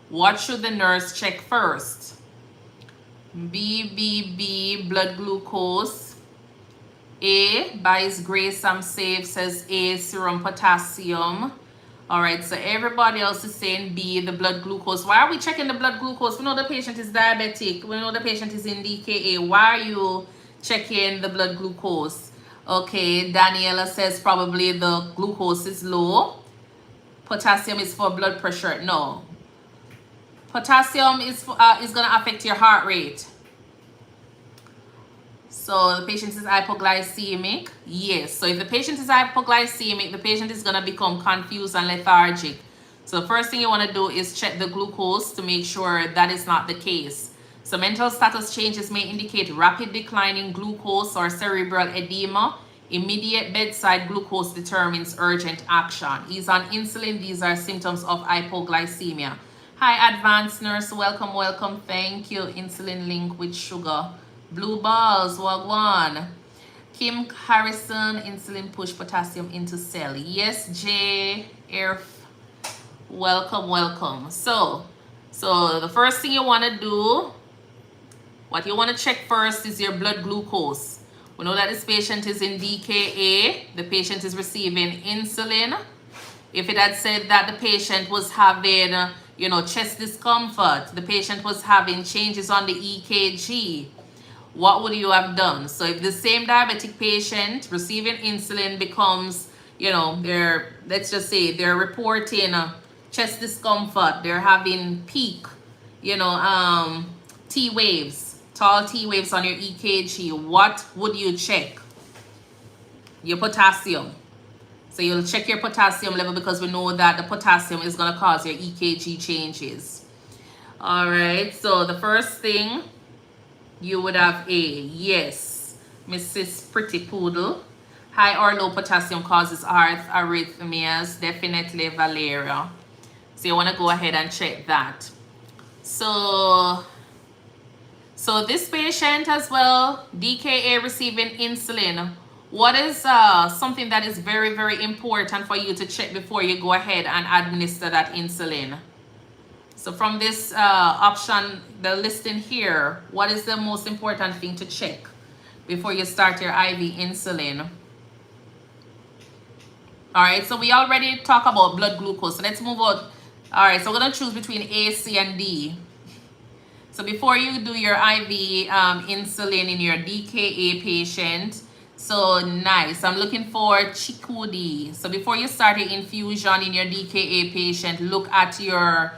What should the nurse check first? B, blood glucose. A, by His grace I'm safe, says A, serum potassium. All right, so everybody else is saying B, the blood glucose. Why are we checking the blood glucose? We know the patient is diabetic. We know the patient is in DKA. Why are you checking the blood glucose? Okay, Daniela says probably the glucose is low. Potassium is for blood pressure. No. Potassium is going to affect your heart rate. So the patient is hypoglycemic. Yes. So if the patient is hypoglycemic, the patient is going to become confused and lethargic. So the first thing you want to do is check the glucose to make sure that is not the case. So mental status changes may indicate rapid decline in glucose or cerebral edema. Immediate bedside glucose determines urgent action. He's on insulin. These are symptoms of hypoglycemia. Hi, advanced nurse. Welcome, welcome. Thank you. Insulin link with sugar. Blue balls, wagwan. Kim Harrison, insulin push potassium into cell. Yes, J. Air. Welcome, welcome. So the first thing you want to do, what you want to check first is your blood glucose. We know that this patient is in DKA. The patient is receiving insulin. If it had said that the patient was having, chest discomfort, the patient was having changes on the EKG, what would you have done? So if the same diabetic patient receiving insulin becomes, let's just say they're reporting chest discomfort, they're having peak, T waves, tall T waves on your EKG, what would you check? Your potassium. So you'll check your potassium level because we know that the potassium is going to cause your EKG changes. All right, so the first thing, you would have A. Yes, Mrs. Pretty Poodle. High or low potassium causes heart arrhythmias. Definitely Valeria. So you want to go ahead and check that. So this patient as well, DKA receiving insulin. What is something that is very, very important for you to check before you go ahead and administer that insulin? So from this option, the listing here, what is the most important thing to check before you start your IV insulin? All right, so we already talked about blood glucose. So let's move on. All right, so we're going to choose between A, C, and D. So So before you do your IV insulin in your DKA patient, so nice. I'm looking for Chikudi. So before you start your infusion in your DKA patient, look at your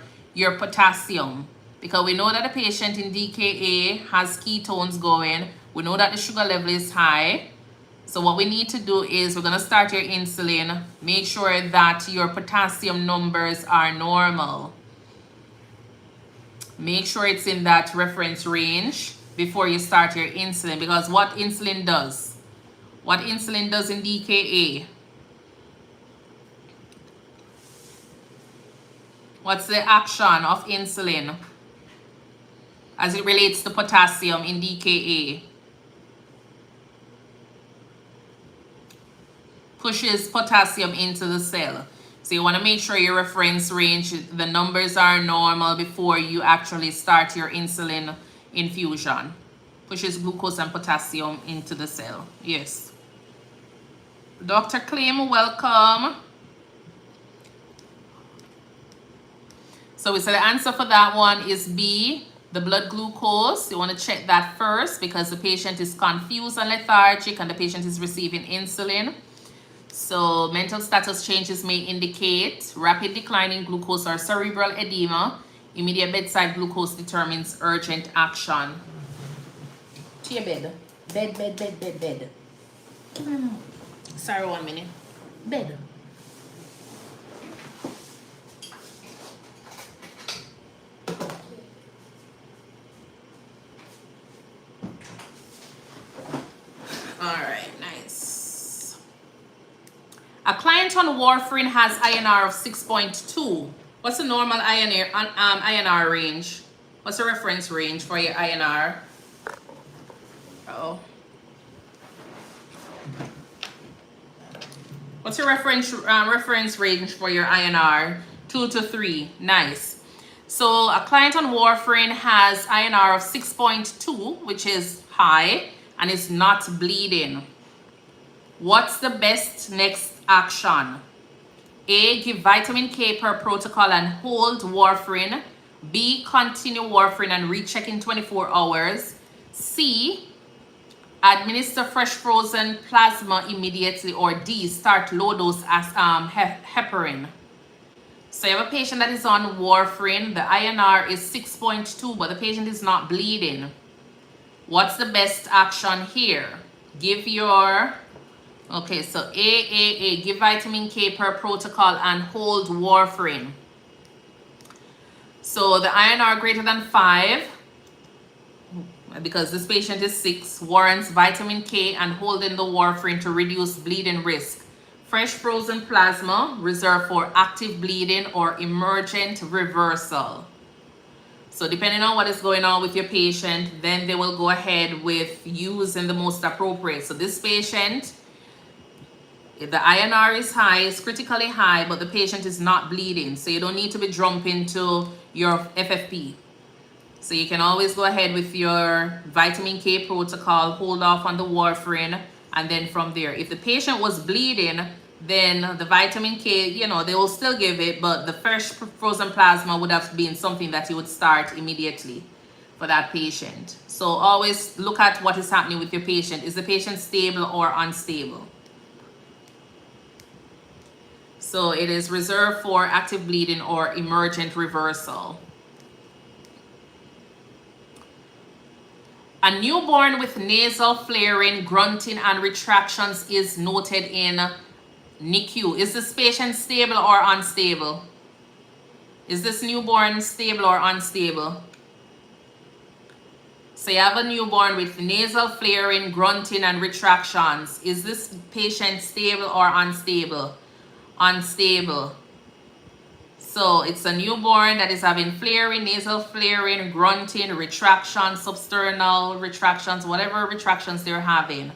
potassium, because we know that the patient in DKA has ketones going. We know that the sugar level is high. So what we need to do is we're going to start your insulin. Make sure that your potassium numbers are normal. Make sure it's in that reference range before you start your insulin, because what insulin does in DKA, what's the action of insulin as it relates to potassium in DKA? Pushes potassium into the cell. So you want to make sure your reference range, the numbers are normal before you actually start your insulin infusion. Pushes glucose and potassium into the cell. Yes. Dr. Klim, welcome. So we said the answer for that one is B, the blood glucose. You want to check that first because the patient is confused and lethargic and the patient is receiving insulin. So mental status changes may indicate rapid decline in glucose or cerebral edema. Immediate bedside glucose determines urgent action. To your bed. Bed. Sorry, 1 minute. Bed. All right, nice. A client on warfarin has INR of 6.2. What's the normal INR range? What's the reference range for your INR? What's your reference range for your INR? 2 to 3. Nice. So a client on warfarin has INR of 6.2, which is high, and is not bleeding. What's the best next action? A, give vitamin K per protocol and hold warfarin. B, continue warfarin and recheck in 24 hours. C, administer fresh frozen plasma immediately. Or D, start low dose as heparin. So you have a patient that is on warfarin. The INR is 6.2, but the patient is not bleeding. What's the best action here? Give your, okay, so A, give vitamin K per protocol and hold warfarin. So the INR greater than 5, because this patient is 6, warrants vitamin K and holding the warfarin to reduce bleeding risk. Fresh frozen plasma reserved for active bleeding or emergent reversal. So depending on what is going on with your patient, then they will go ahead with using the most appropriate. So this patient, if the INR is high, is critically high, but the patient is not bleeding. So you don't need to be jumping to your FFP. So you can always go ahead with your vitamin K protocol, hold off on the warfarin, and then from there. If the patient was bleeding, then the vitamin K, you know, they will still give it, but the fresh frozen plasma would have been something that you would start immediately for that patient. So always look at what is happening with your patient. Is the patient stable or unstable? So it is reserved for active bleeding or emergent reversal. A newborn with nasal flaring, grunting, and retractions is noted in NICU. Is this patient stable or unstable? Is this newborn stable or unstable? So you have a newborn with nasal flaring, grunting, and retractions. Is this patient stable or unstable? Unstable. So it's a newborn that is having flaring, nasal flaring, grunting, retraction, substernal retractions, whatever retractions they're having.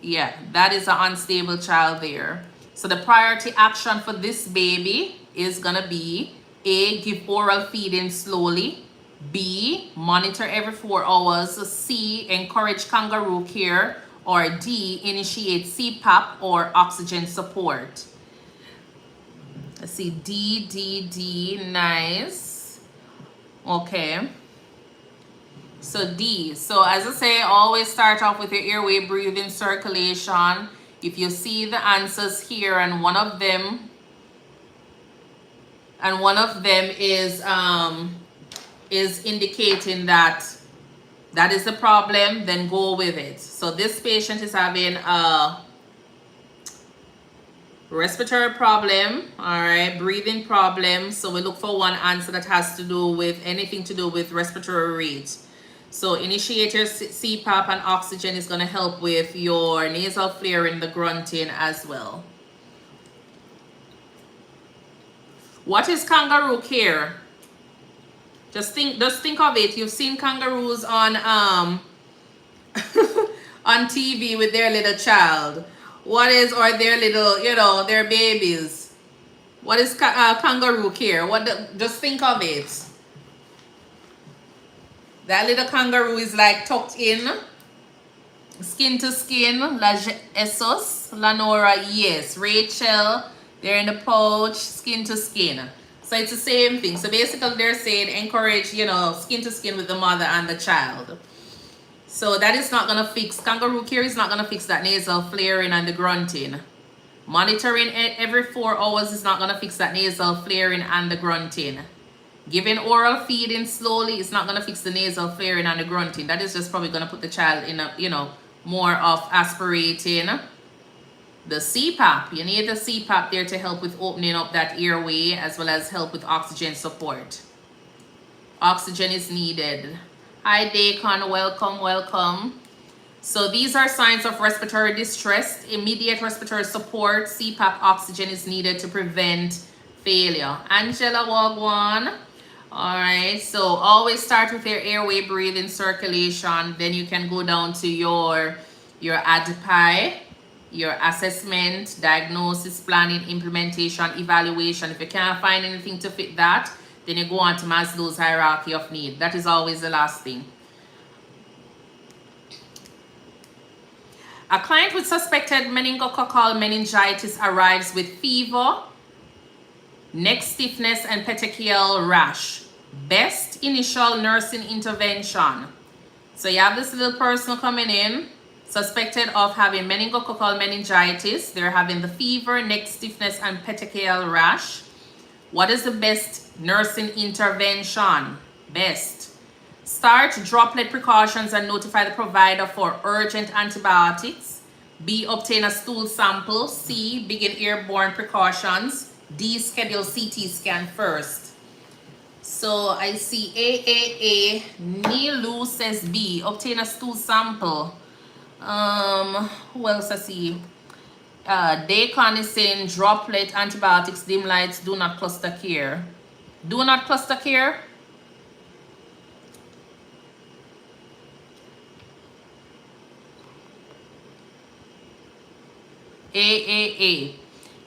Yeah, that is an unstable child there. So the priority action for this baby is going to be A, give oral feeding slowly. B, monitor every 4 hours. C, encourage kangaroo care. Or D, initiate CPAP or oxygen support. Let's see, D, nice. Okay. So D. So as I say, always start off with your airway breathing circulation. If you see the answers here and one of them is indicating that that is the problem, then go with it. So this patient is having a respiratory problem, all right, breathing problem. So we look for one answer that has to do with anything to do with respiratory rate. So initiate your CPAP, and oxygen is going to help with your nasal flaring, the grunting as well. What is kangaroo care? Just think of it. You've seen kangaroos on on TV with their little child. What is, or their little, you know, their babies. What is kangaroo care? Just think of it. That little kangaroo is like tucked in, skin to skin. La Jesus, Lanora, yes. Rachel, they're in the pouch, skin to skin. So it's the same thing. So basically they're saying encourage, you know, skin to skin with the mother and the child. So that is not going to fix, kangaroo care is not going to fix that nasal flaring and the grunting. Monitoring every 4 hours is not going to fix that nasal flaring and the grunting. Giving oral feeding slowly is not going to fix the nasal flaring and the grunting. That is just probably going to put the child in a, you know, more of aspirating. The CPAP, you need the CPAP there to help with opening up that airway as well as help with oxygen support. Oxygen is needed. Hi Dacon, welcome, welcome. So these are signs of respiratory distress. Immediate respiratory support, CPAP, oxygen is needed to prevent failure. Angela Wagwan. All right, so always start with your airway breathing circulation. Then you can go down to your ADPI, your assessment, diagnosis, planning, implementation, evaluation. If you can't find anything to fit that, then you go on to Maslow's hierarchy of need. That is always the last thing. A client with suspected meningococcal meningitis arrives with fever, neck stiffness, and petechial rash. Best initial nursing intervention. So you have this little person coming in, suspected of having meningococcal meningitis. They're having the fever, neck stiffness, and petechial rash. What is the best nursing intervention? Best. Start droplet precautions and notify the provider for urgent antibiotics. B, obtain a stool sample. C, begin airborne precautions. D, schedule CT scan first. So I see Nilu says B, obtain a stool sample. Who else I see? Dacon is saying droplet, antibiotics, dim lights, do not cluster care. Do not cluster care. A.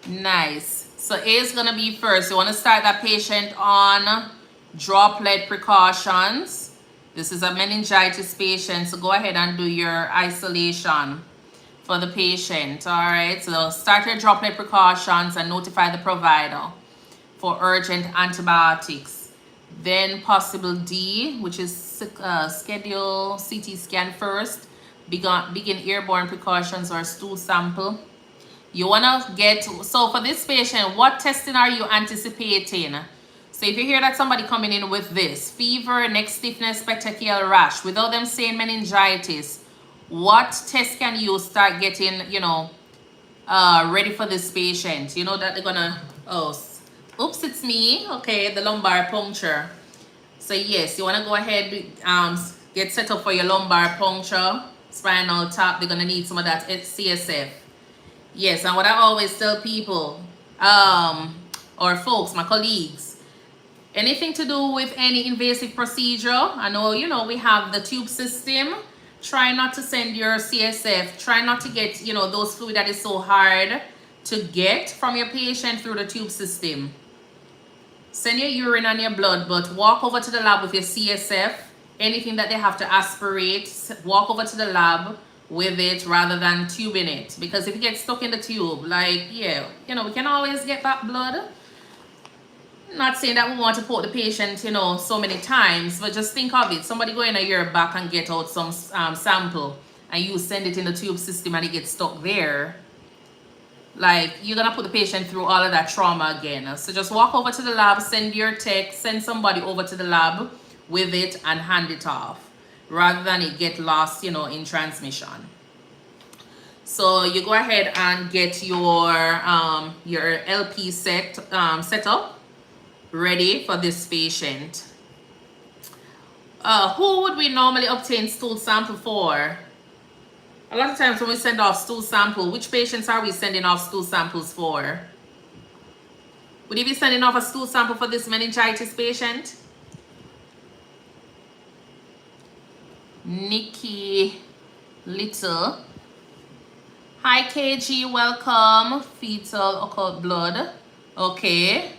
Nice. So A is going to be first. You want to start that patient on droplet precautions. This is a meningitis patient, so go ahead and do your isolation for the patient. All right, so start your droplet precautions and notify the provider for urgent antibiotics. Then possible D, which is schedule CT scan first. Begin airborne precautions or stool sample. You want to get, so for this patient, what testing are you anticipating? So if you hear that somebody coming in with this, fever, neck stiffness, petechial rash, without them saying meningitis, what test can you start getting, you know, ready for this patient? You know that they're gonna, oh, oops, it's me. Okay, the lumbar puncture. So yes, you want to go ahead, get set up for your lumbar puncture, spinal tap. They're gonna need some of that CSF. Yes, and what I always tell people, or folks, my colleagues, anything to do with any invasive procedure, I know, you know, we have the tube system. Try not to send your CSF. Try not to get, you know, those fluid that is so hard to get from your patient through the tube system. Send your urine and your blood, but walk over to the lab with your CSF. Anything that they have to aspirate, walk over to the lab with it rather than tubing it. Because if it gets stuck in the tube, like, yeah, you know, we can always get that blood. Not saying that we want to put the patient, you know, so many times, but just think of it. Somebody go in a year back and get out some sample, and you send it in the tube system and it gets stuck there. Like, you're gonna put the patient through all of that trauma again. So just walk over to the lab, send your tech, send somebody over to the lab with it and hand it off, rather than it get lost, you know, in transmission. So you go ahead and get your LP set up ready for this patient. Who would we normally obtain stool sample for? A lot of times when we send off stool sample, which patients are we sending off stool samples for? Would you be sending off a stool sample for this meningitis patient? Nikki Little. Hi KG, welcome. Fetal occult blood. Okay.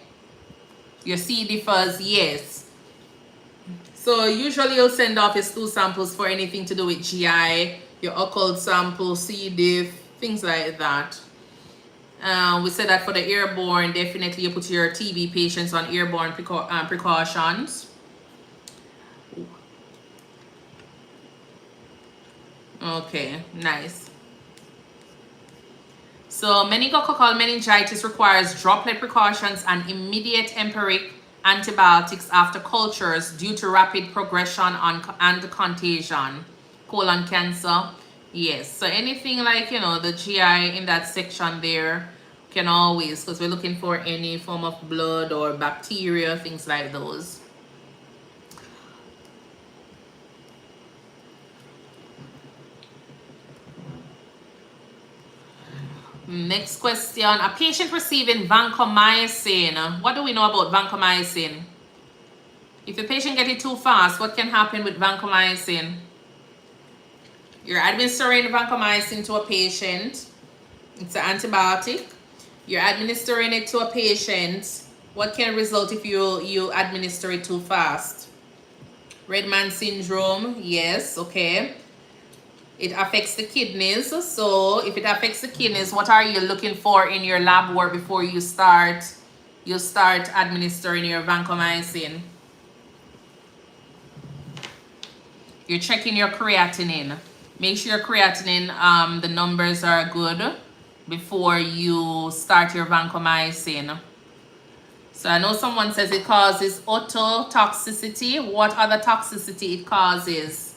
Your CD fuzz, yes. So usually you'll send off your stool samples for anything to do with GI, your occult sample, C. diff, things like that. We said that for the airborne, definitely you put your TB patients on airborne precautions. Okay, nice. So meningococcal meningitis requires droplet precautions and immediate empiric antibiotics after cultures due to rapid progression and contagion. Colon cancer, yes. So anything like, you know, the GI in that section there can always, because we're looking for any form of blood or bacteria, things like those. Next question. A patient receiving vancomycin. What do we know about vancomycin? If the patient gets it too fast, what can happen with vancomycin? You're administering vancomycin to a patient. It's an antibiotic. You're administering it to a patient. What can result if you administer it too fast? Redman syndrome. Yes, okay. It affects the kidneys. So if it affects the kidneys, what are you looking for in your lab work before you start administering your vancomycin? You're checking your creatinine. Make sure your creatinine, the numbers are good before you start your vancomycin. So I know someone says it causes ototoxicity. What other toxicity it causes?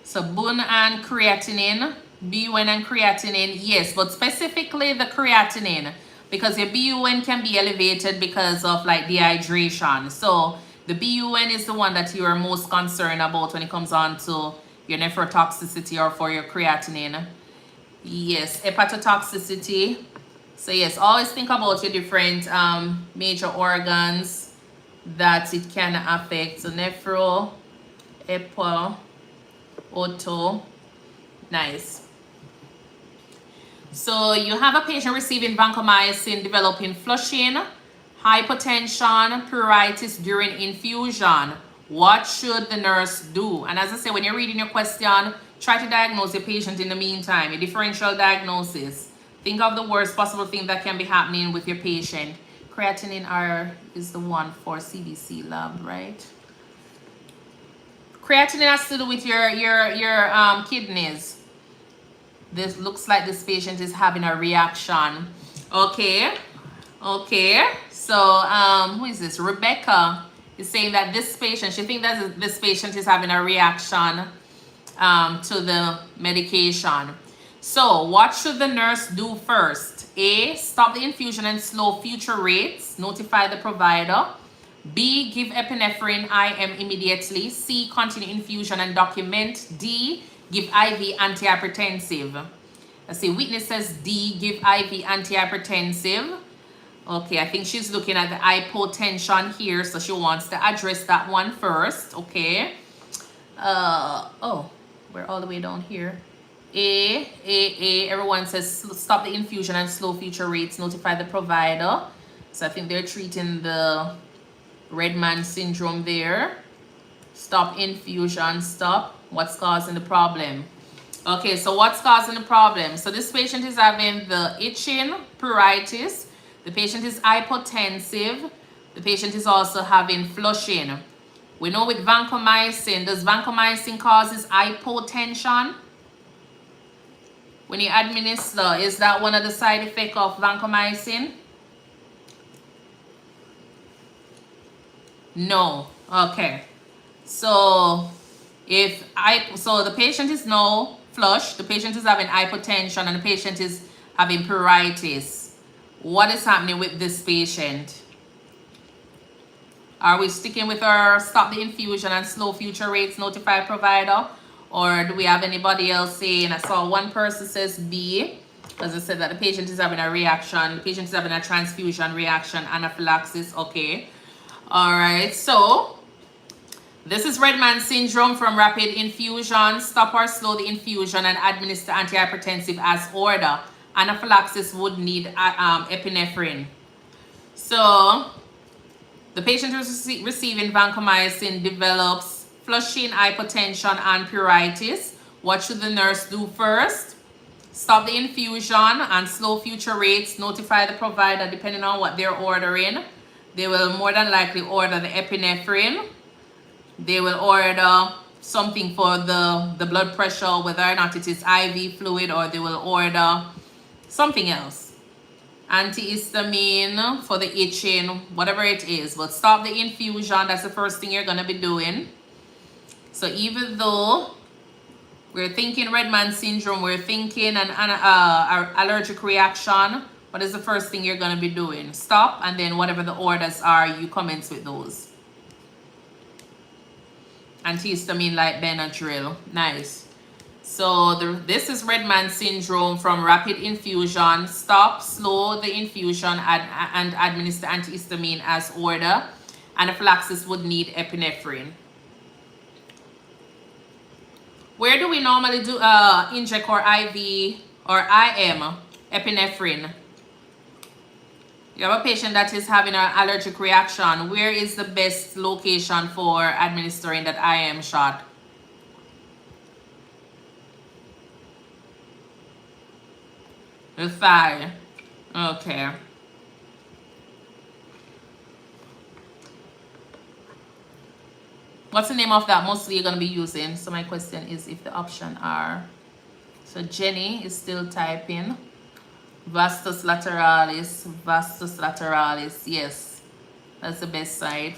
So BUN and creatinine, BUN and creatinine, yes, but specifically the creatinine, because your BUN can be elevated because of like dehydration. So the BUN is the one that you are most concerned about when it comes on to your nephrotoxicity or for your creatinine. Yes, hepatotoxicity. So yes, always think about your different major organs that it can affect. So nephro, hepa, auto, nice. So you have a patient receiving vancomycin developing flushing, hypotension, pruritus during infusion. What should the nurse do? And as I say, when you're reading your question, try to diagnose your patient in the meantime, a differential diagnosis. Think of the worst possible thing that can be happening with your patient. Creatinine is the one for CBC lab, right? Creatinine has to do with your kidneys. This looks like this patient is having a reaction. Okay. So who is this? Rebecca is saying that this patient, she thinks that this patient is having a reaction to the medication. So what should the nurse do first? A, stop the infusion and slow future rates. Notify the provider. B, give epinephrine IM immediately. C, continue infusion and document. D, give IV antihypertensive. Let's see, witness says D, give IV antihypertensive. Okay, I think she's looking at the hypotension here, so she wants to address that one first. Okay. Oh, we're all the way down here. A, everyone says stop the infusion and slow future rates. Notify the provider. So I think they're treating the Redman syndrome there. Stop infusion, stop. What's causing the problem? Okay, so what's causing the problem? So this patient is having the itching, pruritus. The patient is hypotensive. The patient is also having flushing. We know with vancomycin, does vancomycin causes hypotension? When you administer, is that one of the side effects of vancomycin? No. Okay. So so the patient is now flush, the patient is having hypotension, and the patient is having pruritus. What is happening with this patient? Are we sticking with our stop the infusion and slow future rates, notify provider? Or do we have anybody else saying? I saw one person says B, because I said that the patient is having a reaction, the patient is having a transfusion reaction, anaphylaxis. Okay. All right. So this is Redman syndrome from rapid infusion. Stop or slow the infusion and administer antihypertensive as order. Anaphylaxis would need epinephrine. So the patient who's receiving vancomycin develops flushing, hypotension, and pruritus. What should the nurse do first? Stop the infusion and slow future rates. Notify the provider depending on what they're ordering. They will more than likely order the epinephrine. They will order something for the blood pressure, whether or not it is IV fluid, or they will order something else. Antihistamine for the itching, whatever it is. But stop the infusion. That's the first thing you're going to be doing. So even though we're thinking Redman syndrome, we're thinking an allergic reaction, what is the first thing you're going to be doing? Stop, and then whatever the orders are, you commence with those. Antihistamine like Benadryl. Nice. So this is Redman syndrome from rapid infusion. Stop, slow the infusion, and administer antihistamine as order. Anaphylaxis would need epinephrine. Where do we normally do inject or IV or IM epinephrine? You have a patient that is having an allergic reaction. Where is the best location for administering that IM shot? The thigh. Okay. What's the name of that mostly you're going to be using? So my question is if the option are... So Jenny is still typing. Vastus lateralis, vastus lateralis. Yes, that's the best side.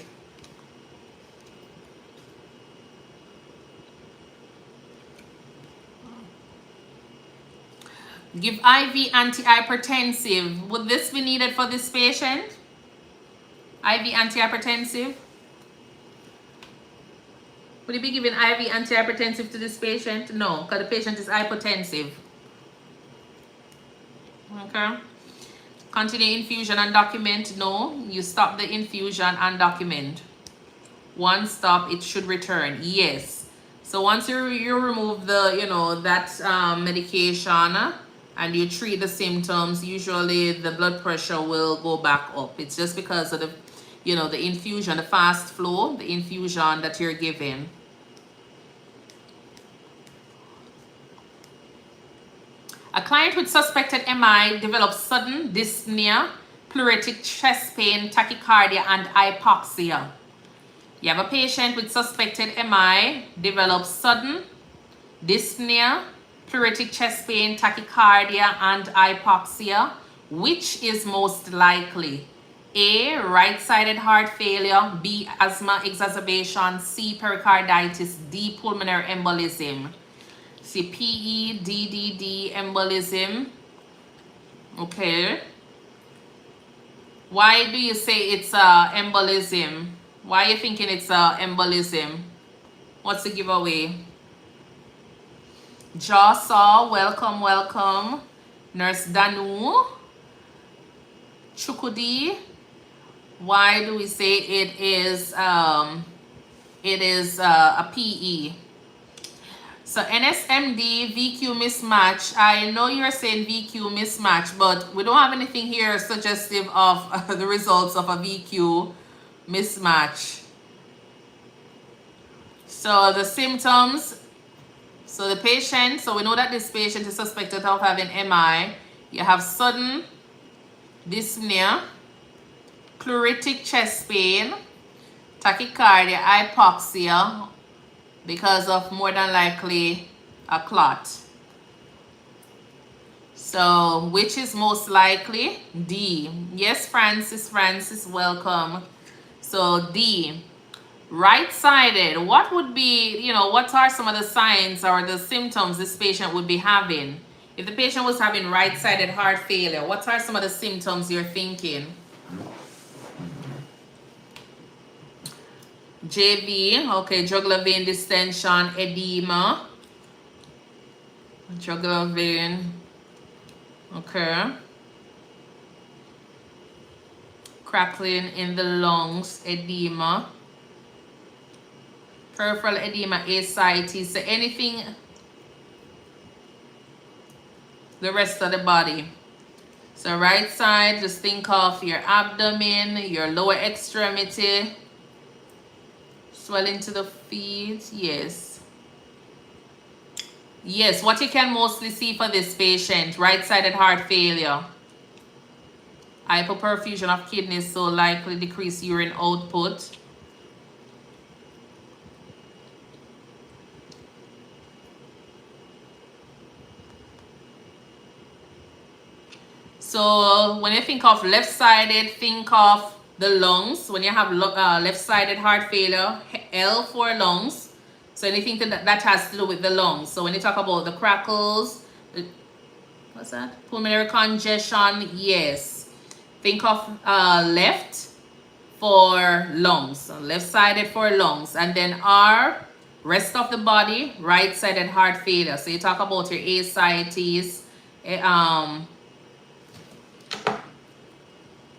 Give IV antihypertensive. Would this be needed for this patient? IV antihypertensive? Would you be giving IV antihypertensive to this patient? No, because the patient is hypotensive. Okay. Continue infusion and document. No, you stop the infusion and document. One stop, it should return. Yes. So once you remove the, that medication and you treat the symptoms, usually the blood pressure will go back up. It's just because of the, the infusion, the fast flow, the infusion that you're giving. A client with suspected MI develops sudden dyspnea, pleuritic chest pain, tachycardia, and hypoxia. You have a patient with suspected MI develops sudden dyspnea, pleuritic chest pain, tachycardia, and hypoxia. Which is most likely? A, right-sided heart failure. B, asthma exacerbation. C, pericarditis. D, pulmonary embolism. See, PE, DDD, embolism. Okay. Why do you say it's embolism? Why are you thinking it's embolism? What's the giveaway? Jawsaw, welcome, welcome. Nurse Danu. Chukudi. Why do we say it is a PE? So NSMD, VQ mismatch. I know you're saying VQ mismatch, but we don't have anything here suggestive of the results of a VQ mismatch. So the symptoms So the patient, so we know that this patient is suspected of having MI. You have sudden dyspnea, pleuritic chest pain, tachycardia, hypoxia because of more than likely a clot. So which is most likely? D. Yes, Francis, welcome. So D. Right-sided, what would be, you know, what are some of the signs or the symptoms this patient would be having? If the patient was having right-sided heart failure, what are some of the symptoms you're thinking? JV, okay, jugular vein distension, edema. Jugular vein, okay. Crackling in the lungs, edema. Peripheral edema, ascites, so anything, the rest of the body. So right side, just think of your abdomen, your lower extremity, swelling to the feet, yes. Yes, what you can mostly see for this patient, right-sided heart failure. Hypoperfusion of kidneys, so likely decreased urine output. So when you think of left-sided, think of the lungs. When you have left-sided heart failure, L for lungs. So anything that has to do with the lungs. So when you talk about the crackles, what's that? Pulmonary congestion, yes. Think of left for lungs. So left-sided for lungs. And then R, rest of the body, right-sided heart failure. So you talk about your ascites,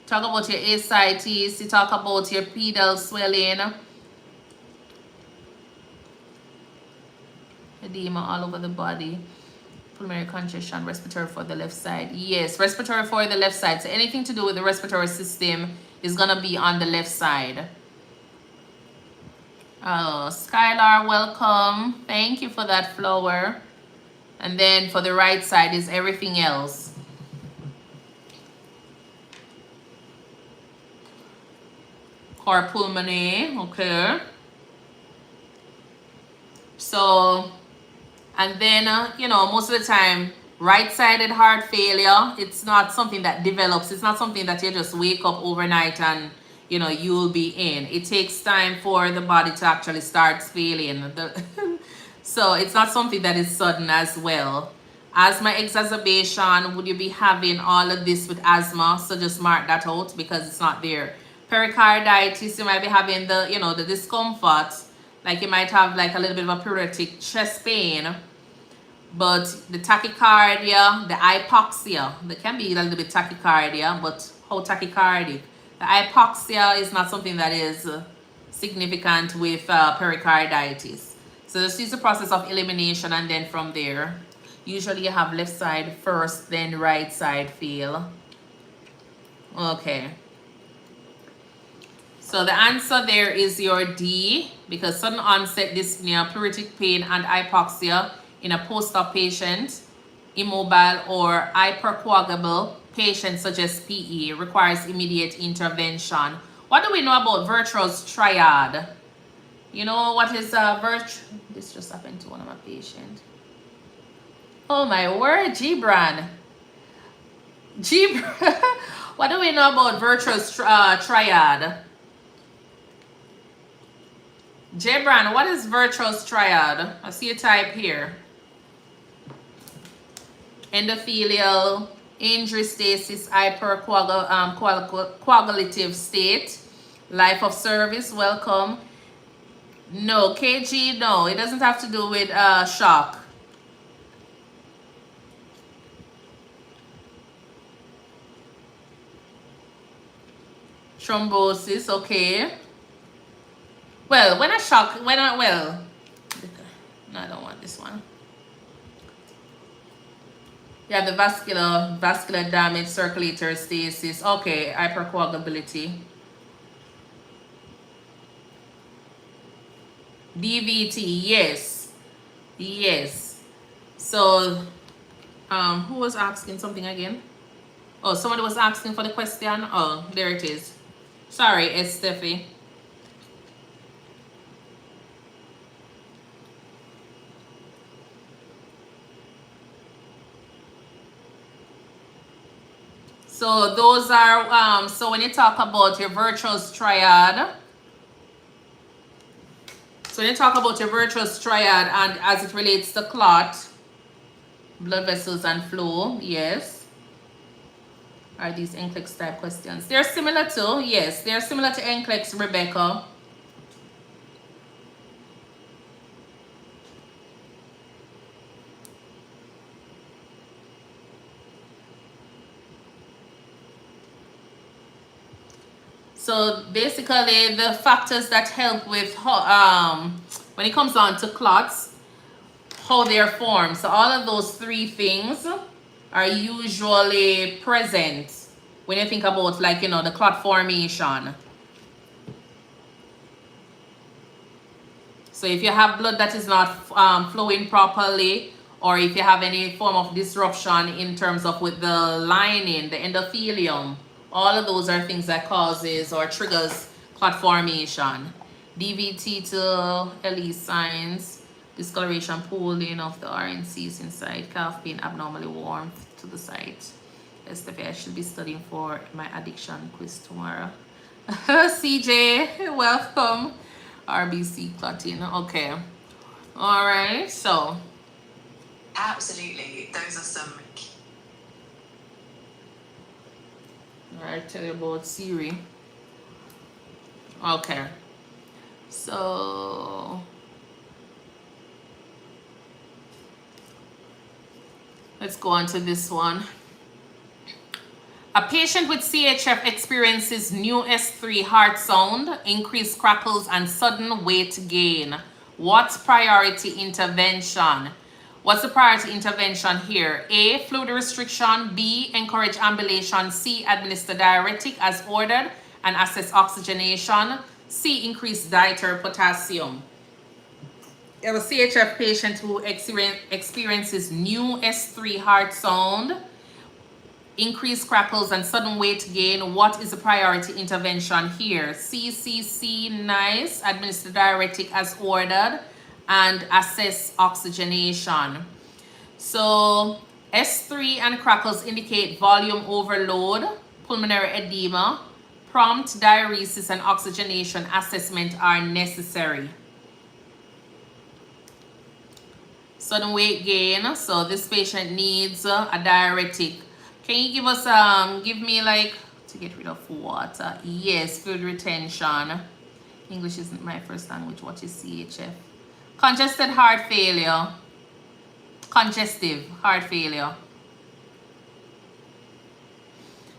talk about your ascites, you talk about your pedal swelling, edema all over the body, pulmonary congestion, respiratory for the left side. Yes, respiratory for the left side. So anything to do with the respiratory system is going to be on the left side. Oh, Skylar, welcome. Thank you for that flower. And then for the right side is everything else. Cor pulmonale, okay. So, and then, you know, most of the time, right-sided heart failure, it's not something that develops. It's not something that you just wake up overnight and, you know, you'll be in. It takes time for the body to actually start failing. So it's not something that is sudden as well. Asthma exacerbation, would you be having all of this with asthma? So just mark that out because it's not there. Pericarditis, you might be having the, you know, the discomfort. Like you might have like a little bit of a pleuritic chest pain. But the tachycardia, the hypoxia, there can be a little bit tachycardia, but how tachycardic? The hypoxia is not something that is significant with pericarditis. So this is the process of elimination, and then from there, usually you have left side first, then right side fail. Okay. So the answer there is your D, because sudden onset dyspnea, pleuritic pain, and hypoxia in a post-op patient, immobile or hypercoagulable patient such as PE requires immediate intervention. What do we know about Virtuo's triad? You know what is this just happened to one of my patients. Oh my word, Gibran. What do we know about Virtuo's triad? Jebran, what is Virtuo's triad? I see a type here. Endothelial, injury stasis, hypercoagulative state, life of service, welcome. No, KG, no, it doesn't have to do with shock. Thrombosis, okay. Well, when I shock, no, I don't want this one. Yeah, the vascular damage, circulatory stasis. Okay, hypercoagulability. DVT, yes. Yes. So, who was asking something again? Oh, somebody was asking for the question. Oh, there it is. Sorry, it's Steffi. So those are, so when you talk about your virtuous triad, and as it relates to clot, blood vessels and flow, yes. Are these NCLEX type questions? They're similar to, yes, they're similar to NCLEX, Rebecca. So basically the factors that help with when it comes down to clots, how they're formed. So all of those three things are usually present when you think about, like, you know, the clot formation. So if you have blood that is not flowing properly, or if you have any form of disruption in terms of with the lining, the endothelium, all of those are things that causes or triggers clot formation. DVT to LE signs, discoloration, pooling of the RNCs inside, calf pain, abnormally warm to the site. Estefia, I should be studying for my addiction quiz tomorrow. CJ, welcome. RBC clotting, okay. All right, so. Absolutely, those are some. All right, tell you about Siri. Okay, so let's go on to this one. A patient with CHF experiences new S3 heart sound, increased crackles, and sudden weight gain. What's priority intervention? What's the priority intervention here? A, fluid restriction. B, encourage ambulation. C, administer diuretic as ordered and assess oxygenation. C, increase dietary potassium. You have a CHF patient who experiences new S3 heart sound, increased crackles, and sudden weight gain. What is the priority intervention here? C, nice. Administer diuretic as ordered and assess oxygenation. So S3 and crackles indicate volume overload, pulmonary edema. Prompt diuresis and oxygenation assessment are necessary. Sudden weight gain, so this patient needs a diuretic. Can you give us, give me, like, to get rid of water? Yes, fluid retention. English isn't my first language. What is CHF? Congested heart failure. Congestive heart failure.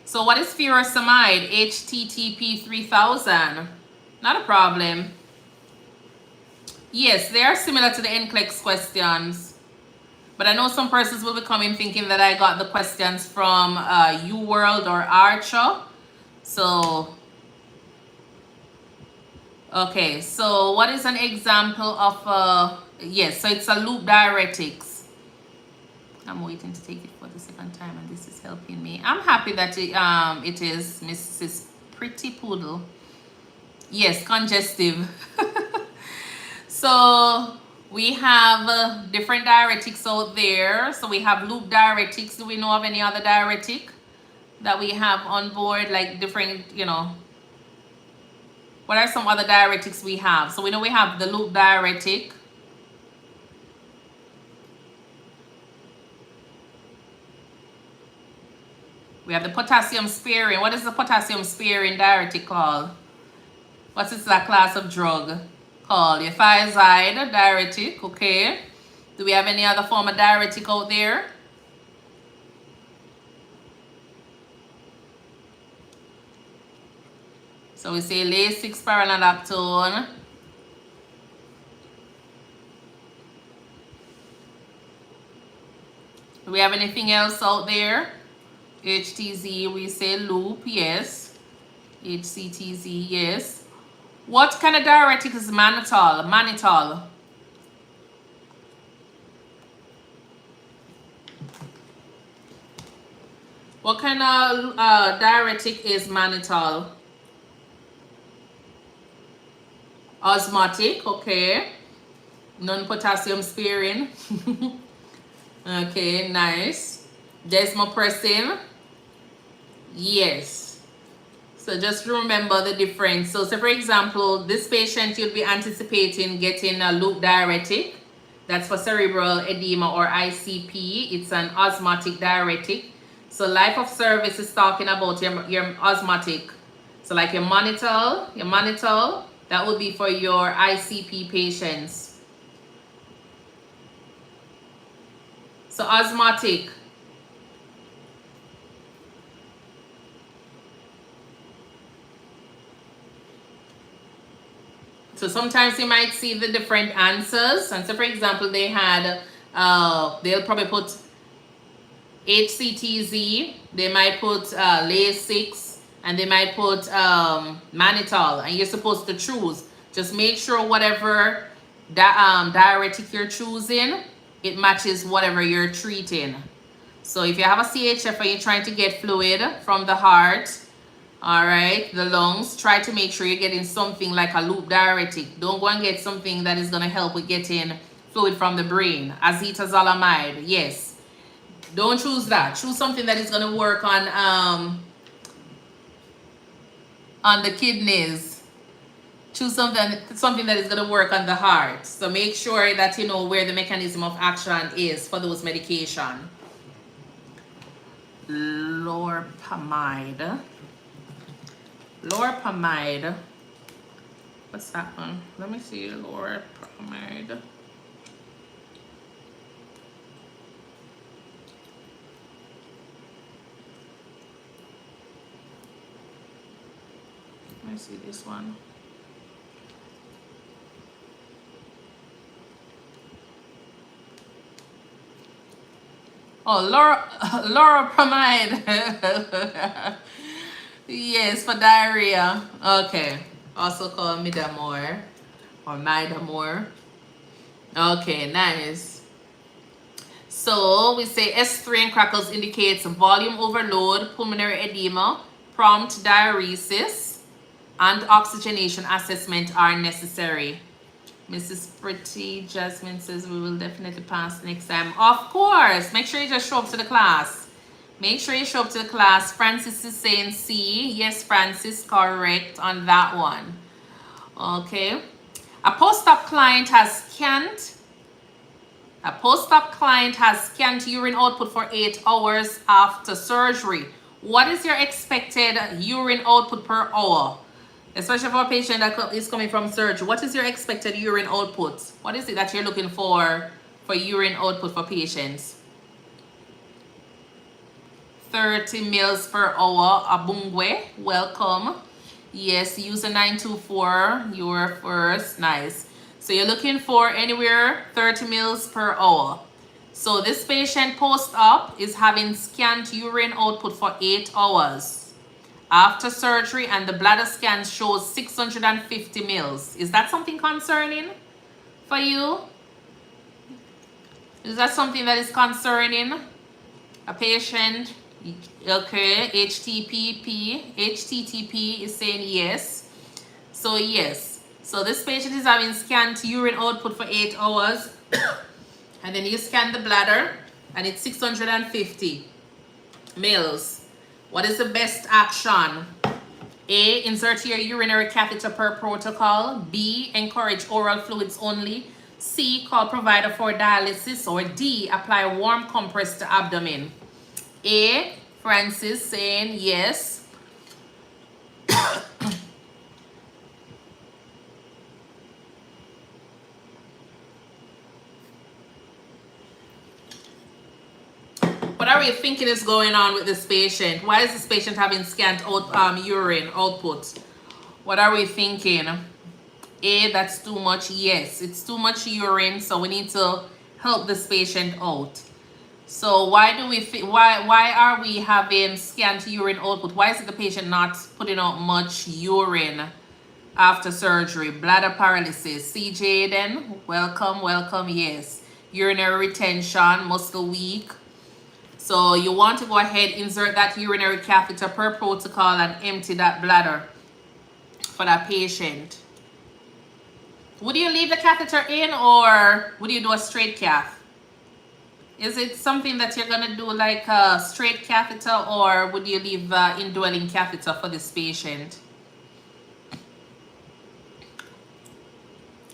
So what is furosemide? HTTP 3000. Not a problem. Yes, they are similar to the NCLEX questions. But I know some persons will be coming thinking that I got the questions from UWorld or Archer. So, okay. So what is an example of, yes, so it's a loop diuretics. I'm waiting to take it for the second time and this is helping me. I'm happy that it is Mrs. Pretty Poodle. Yes, congestive. So we have different diuretics out there. So we have loop diuretics. Do we know of any other diuretic that we have on board? Like different, you know, what are some other diuretics we have? So we know we have the loop diuretic. We have the potassium sparing. What is the potassium sparing diuretic called? What is that class of drug called? Your thiazide diuretic, okay. Do we have any other form of diuretic out there? So we say Lasix, spironolactone. Do we have anything else out there? HTZ, we say loop, yes. HCTZ, yes. What kind of diuretic is mannitol? Mannitol. What kind of diuretic is mannitol? Osmotic, okay. Non-potassium sparing. Okay, nice. Desmopressin, yes. So just remember the difference. So say for example, this patient, you'll be anticipating getting a loop diuretic. That's for cerebral edema or ICP. It's an osmotic diuretic. So life of service is talking about your osmotic. So like your mannitol, that would be for your ICP patients. So osmotic. So sometimes you might see the different answers. And so for example, they had, they'll probably put HCTZ, they might put Lasix, and they might put mannitol, and you're supposed to choose. Just make sure whatever diuretic you're choosing, it matches whatever you're treating. So if you have a CHF and you're trying to get fluid from the heart, all right, the lungs, try to make sure you're getting something like a loop diuretic. Don't go and get something that is going to help with getting fluid from the brain. Acetazolamide, yes. Don't choose that. Choose something that is going to work on the kidneys. Choose something that is going to work on the heart. So make sure that you know where the mechanism of action is for those medication. Loramide. Loramide. What's that one? Let me see. Loramide. Let me see this one. Oh, loramide. Yes, for diarrhea. Okay. Also called midamore or midamore. Okay, nice. So we say S3 and crackles indicates volume overload, pulmonary edema, prompt diuresis, and oxygenation assessment are necessary. Mrs. Pretty Jasmine says we will definitely pass next time. Of course. Make sure you just show up to the class. Make sure you show up to the class. Francis is saying C. Yes, Francis, correct on that one. Okay. A post-op client has scant urine output for 8 hours after surgery. What is your expected urine output per hour? Especially for a patient that is coming from surgery. What is your expected urine output? What is it that you're looking for urine output for patients? 30 mils per hour. Abungwe, welcome. Yes, user 924, you were first. Nice. So you're looking for anywhere 30 mils per hour. So this patient post-op is having scant urine output for 8 hours after surgery, and the bladder scan shows 650 mils. Is that something concerning for you? Is that something that is concerning a patient? Okay, HTTP is saying yes. So yes. So this patient is having scant urine output for 8 hours. And then you scan the bladder and it's 650 mils. What is the best action? A, insert your urinary catheter per protocol. B, encourage oral fluids only. C, call provider for dialysis. Or D, apply warm compress to abdomen. A, Francis saying yes. What are we thinking is going on with this patient? Why is this patient having scant urine output? What are we thinking? A, that's too much. Yes, it's too much urine, so we need to help this patient out. So why do we why are we having scant urine output? Why is it the patient not putting out much urine after surgery? Bladder paralysis. CJ then, welcome, yes. Urinary retention, muscle weak. So you want to go ahead, insert that urinary catheter per protocol and empty that bladder for that patient. Would you leave the catheter in or would you do a straight cath? Is it something that you're gonna do like a straight catheter, or would you leave indwelling catheter for this patient?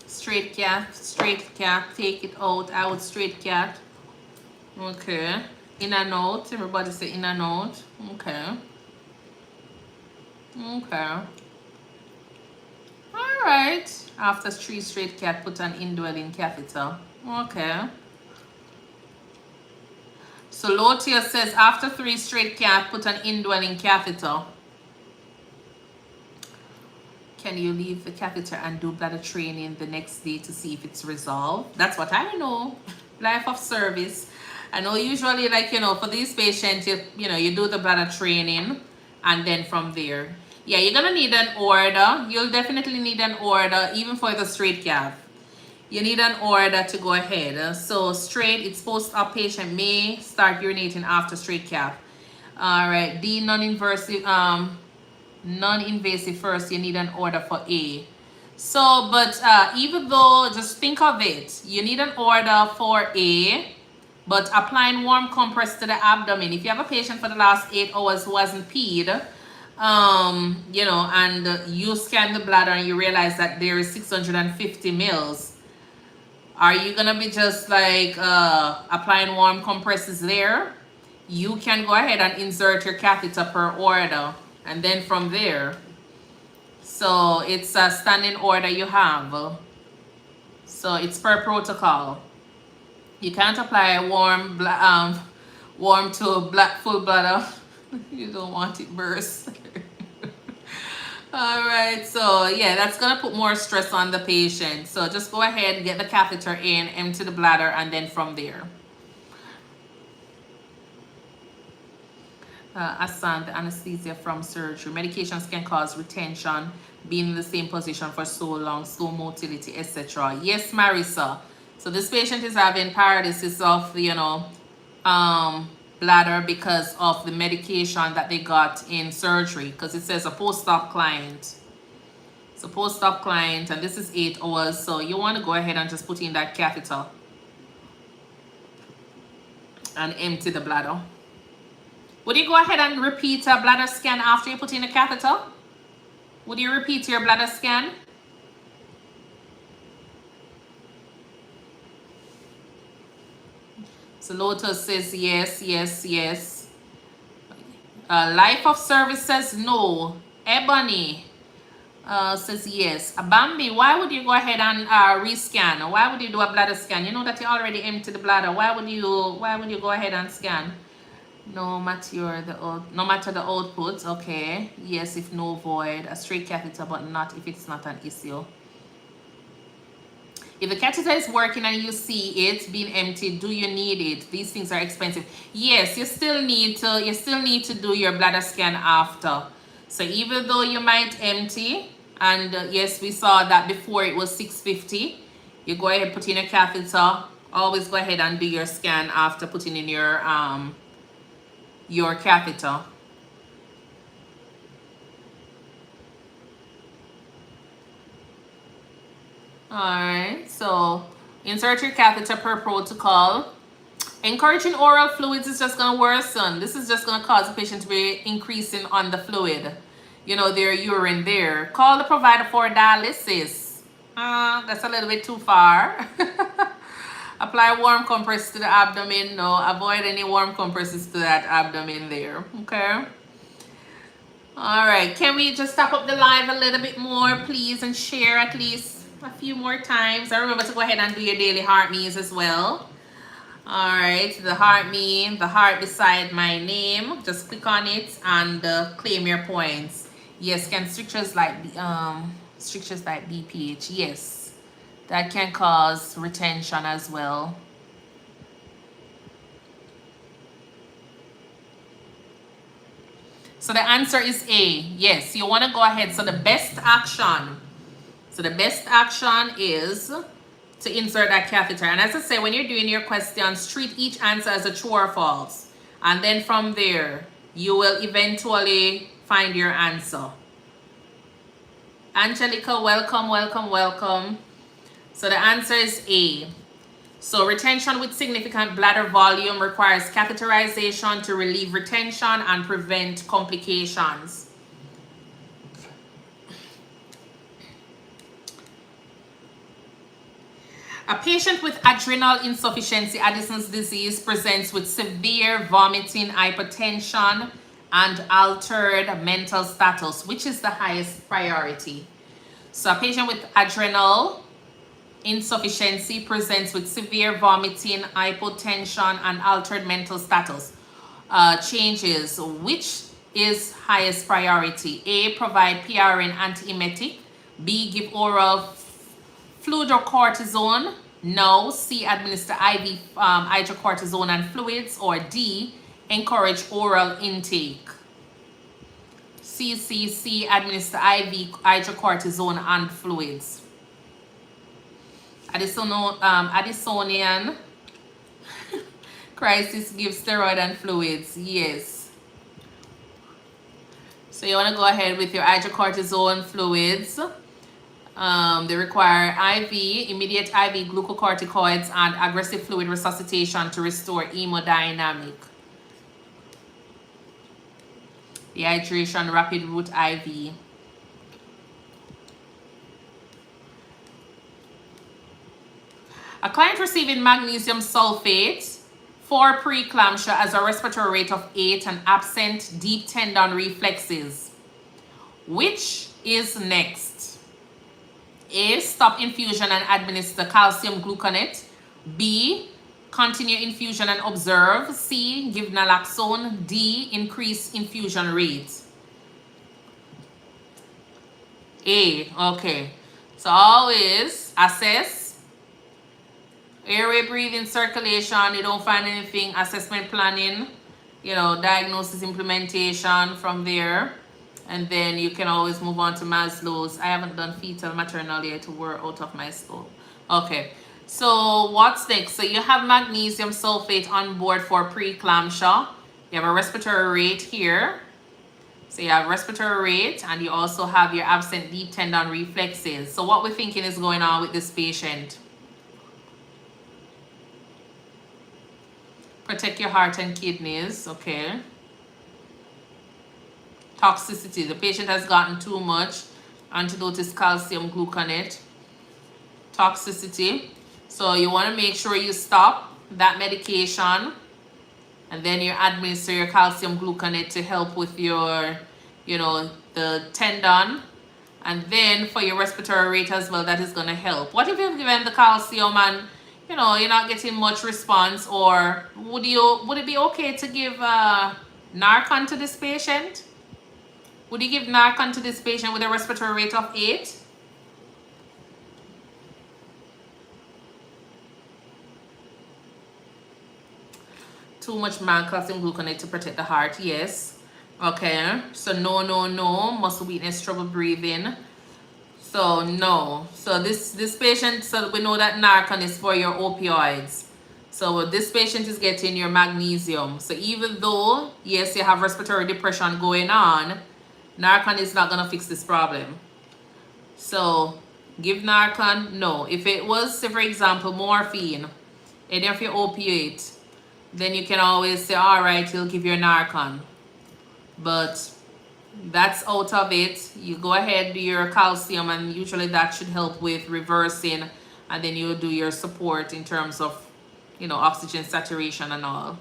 Straight cath, take it out, straight cath. Okay. In and out, everybody say in and out. Okay. Okay. All right. After 3 straight cath, put an indwelling catheter. Okay. So Lotia says after 3 straight cath, put an indwelling catheter. Can you leave the catheter and do bladder training the next day to see if it's resolved? That's what I know. Life of service. I know usually, like, you know, for these patients, you do the bladder training and then from there. Yeah, you're going to need an order. You'll definitely need an order even for the straight cath. You need an order to go ahead. So straight, it's post-op patient may start urinating after straight cath. All right, D, non-invasive first, you need an order for A. So, but even though, just think of it, you need an order for A, but applying warm compress to the abdomen. If you have a patient for the last 8 hours who hasn't peed, and you scan the bladder and you realize that there is 650 mils, are you gonna be just like applying warm compresses there? You can go ahead and insert your catheter per order, and then from there. So it's a standing order you have. So it's per protocol. You can't apply warm to full bladder. You don't want it burst. All right, so yeah, that's gonna put more stress on the patient. So just go ahead, get the catheter in, empty the bladder, and then from there. Asan, the anesthesia from surgery. Medications can cause retention, being in the same position for so long, slow motility, etc. Yes, Marissa. So this patient is having paralysis of, bladder because of the medication that they got in surgery, because it says a post-op client. So post-op client, and this is 8 hours. So you want to go ahead and just put in that catheter and empty the bladder. Would you go ahead and repeat a bladder scan after you put in a catheter? Would you repeat your bladder scan? So Lotus says yes, yes, yes. Life of Service says no. Ebony says yes. Bambi, why would you go ahead and rescan? Why would you do a bladder scan? You know that you already emptied the bladder. Why would you go ahead and scan? No matter the output. Okay. Yes, if no void. A straight catheter, but not if it's not an issue. If the catheter is working and you see it being emptied, do you need it? These things are expensive. Yes, you still need to do your bladder scan after. So even though you might empty, and yes, we saw that before it was 650, you go ahead, put in a catheter. Always go ahead and do your scan after putting in your catheter. Alright, so insert your catheter per protocol. Encouraging oral fluids is just going to worsen. This is just going to cause the patient to be increasing on the fluid, their urine there. Call the provider for dialysis. That's a little bit too far. Apply warm compress to the abdomen. No, avoid any warm compresses to that abdomen there. Okay. All right. Can we just stop up the live a little bit more, please, and share at least a few more times? And remember to go ahead and do your daily heart me's as well. All right. The heart me, the heart beside my name. Just click on it and claim your points. Yes. Can strictures like BPH? Yes. That can cause retention as well. So the answer is A. Yes, you want to go ahead. So the best action is to insert that catheter. And as I say, when you're doing your questions, treat each answer as a true or false. And then from there, you will eventually find your answer. Angelica, welcome, welcome, welcome. So the answer is A. So retention with significant bladder volume requires catheterization to relieve retention and prevent complications. A patient with adrenal insufficiency, Addison's disease, presents with severe vomiting, hypertension, and altered mental status. Which is the highest priority? So a patient with adrenal insufficiency presents with severe vomiting, hypotension, and altered mental status changes. Which is highest priority? A, provide PRN antiemetic. B, give oral fludrocortisone. No. C, administer IV hydrocortisone and fluids. Or D, encourage oral intake. C, administer IV hydrocortisone and fluids. Addisonian crisis gives steroid and fluids. Yes. So you want to go ahead with your hydrocortisone fluids. They require IV, immediate IV glucocorticoids and aggressive fluid resuscitation to restore hemodynamic. Dehydration, rapid route IV. A client receiving magnesium sulfate for preeclampsia has a respiratory rate of 8 and absent deep tendon reflexes. Which is next? A, stop infusion and administer calcium gluconate. B, continue infusion and observe. C, give naloxone. D, increase infusion rate. A, okay. So always assess airway, breathing, circulation. You don't find anything, assessment planning, diagnosis, implementation from there. And then you can always move on to Maslow's. I haven't done fetal maternal yet, we're out of my scope. Okay, so what's next? So you have magnesium sulfate on board for preeclampsia. You have a respiratory rate here. So you have respiratory rate and you also have your absent deep tendon reflexes. So what we're thinking is going on with this patient. Protect your heart and kidneys, okay. Toxicity, the patient has gotten too much. Antidote is calcium gluconate. Toxicity, so you want to make sure you stop that medication and then you administer your calcium gluconate to help with your, the tendon. And then for your respiratory rate as well, that is going to help. What if you've given the calcium and you're not getting much response? Or would it be okay to give Narcan to this patient? Would you give Narcan to this patient with a respiratory rate of 8? Too much calcium gluconate to protect the heart, yes. Okay, so no. Muscle weakness, trouble breathing. So no. So this patient, so we know that Narcan is for your opioids. So this patient is getting your magnesium. So even though, yes, you have respiratory depression going on, Narcan is not going to fix this problem. So give Narcan, no. If it was, say for example, morphine, any of your opioid, then you can always say, all right, you'll give your Narcan. But that's out of it. You go ahead, do your calcium, and usually that should help with reversing, and then you'll do your support in terms of, oxygen saturation and all.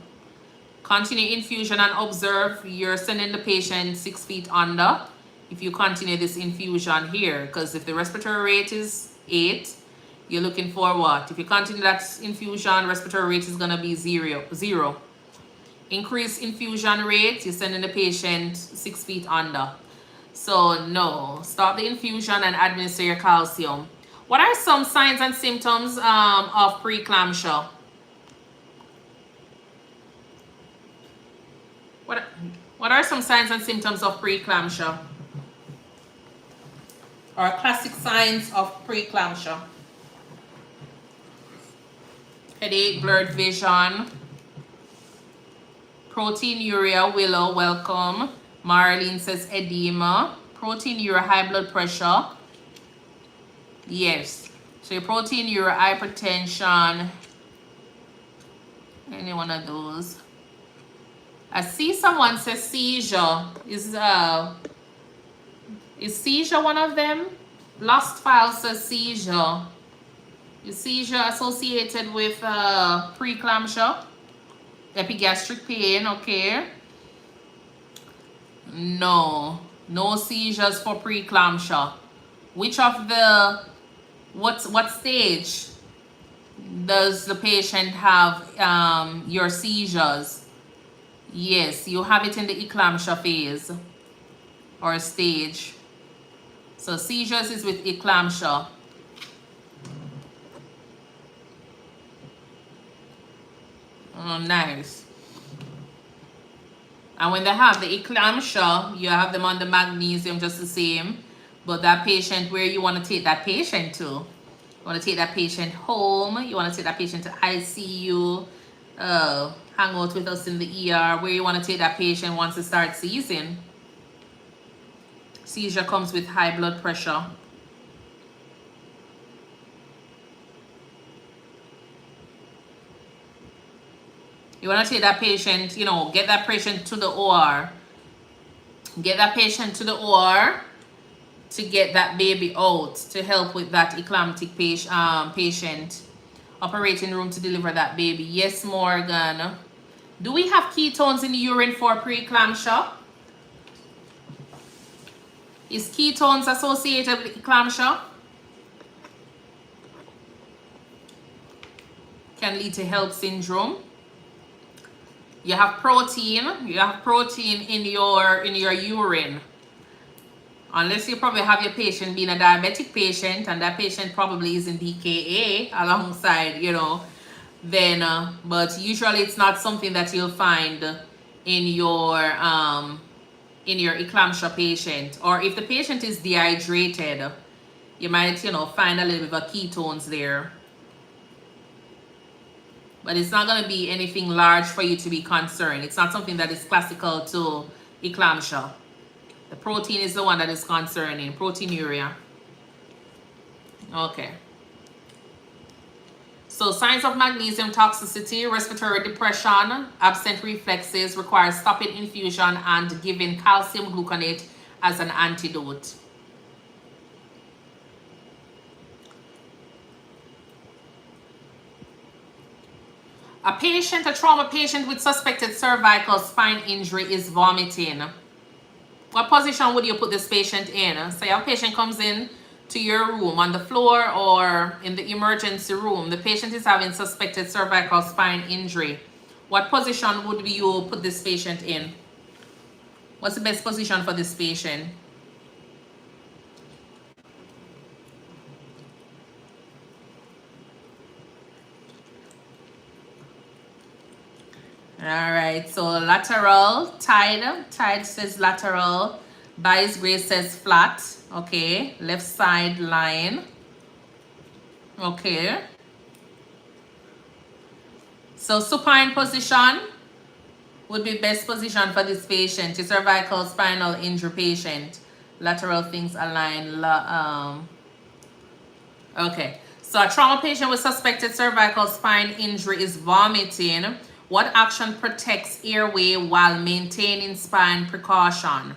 Continue infusion and observe. You're sending the patient 6 feet under if you continue this infusion here, because if the respiratory rate is 8, you're looking for what? If you continue that infusion, respiratory rate is going to be 0. Increase infusion rate, you're sending the patient 6 feet under. So no, stop the infusion and administer your calcium. What are some signs and symptoms of preeclampsia? What are some signs and symptoms of preeclampsia? Or classic signs of preeclampsia? Headache, blurred vision, Proteinuria, Willow, welcome. Marlene says edema. Proteinuria, high blood pressure. Yes. So your proteinuria, hypertension. Any one of those. I see someone says seizure. Is seizure one of them? Lost file says seizure. Is seizure associated with preeclampsia? Epigastric pain, okay. No seizures for preeclampsia. Which of the, what stage does the patient have your seizures? Yes, you have it in the eclampsia phase or stage. So seizures is with eclampsia. Oh, nice. And when they have the eclampsia, you have them on the magnesium just the same. But that patient, where you want to take that patient to? You want to take that patient home. You want to take that patient to ICU. Hang out with us in the ER. Where you want to take that patient once it starts seizing. Seizure comes with high blood pressure. You want to take that patient, you know, get that patient to the OR. Get that patient to the OR to get that baby out, to help with that eclamptic patient. Operating room to deliver that baby. Yes, Morgan. Do we have ketones in the urine for preeclampsia? Is ketones associated with eclampsia? Can lead to HELLP syndrome. You have protein in your urine. Unless you probably have your patient being a diabetic patient and that patient probably is in DKA alongside, you know, then but usually it's not something that you'll find in your eclampsia patient. Or if the patient is dehydrated, you might, you know, find a little bit of ketones there. But it's not going to be anything large for you to be concerned. It's not something that is classical to eclampsia. The protein is the one that is concerning, proteinuria. Okay. So signs of magnesium toxicity, respiratory depression, absent reflexes, requires stopping infusion and giving calcium gluconate as an antidote. A trauma patient with suspected cervical spine injury is vomiting. What position would you put this patient in? Say a patient comes in to your room on the floor or in the emergency room. The patient is having suspected cervical spine injury. What position would you put this patient in? What's the best position for this patient? All right, so lateral, Tide says lateral, Bias Grace says flat, okay, left side line, okay. So supine position would be best position for this patient, a cervical spinal injury patient, lateral things align, okay. So a trauma patient with suspected cervical spine injury is vomiting. What action protects airway while maintaining spine precaution?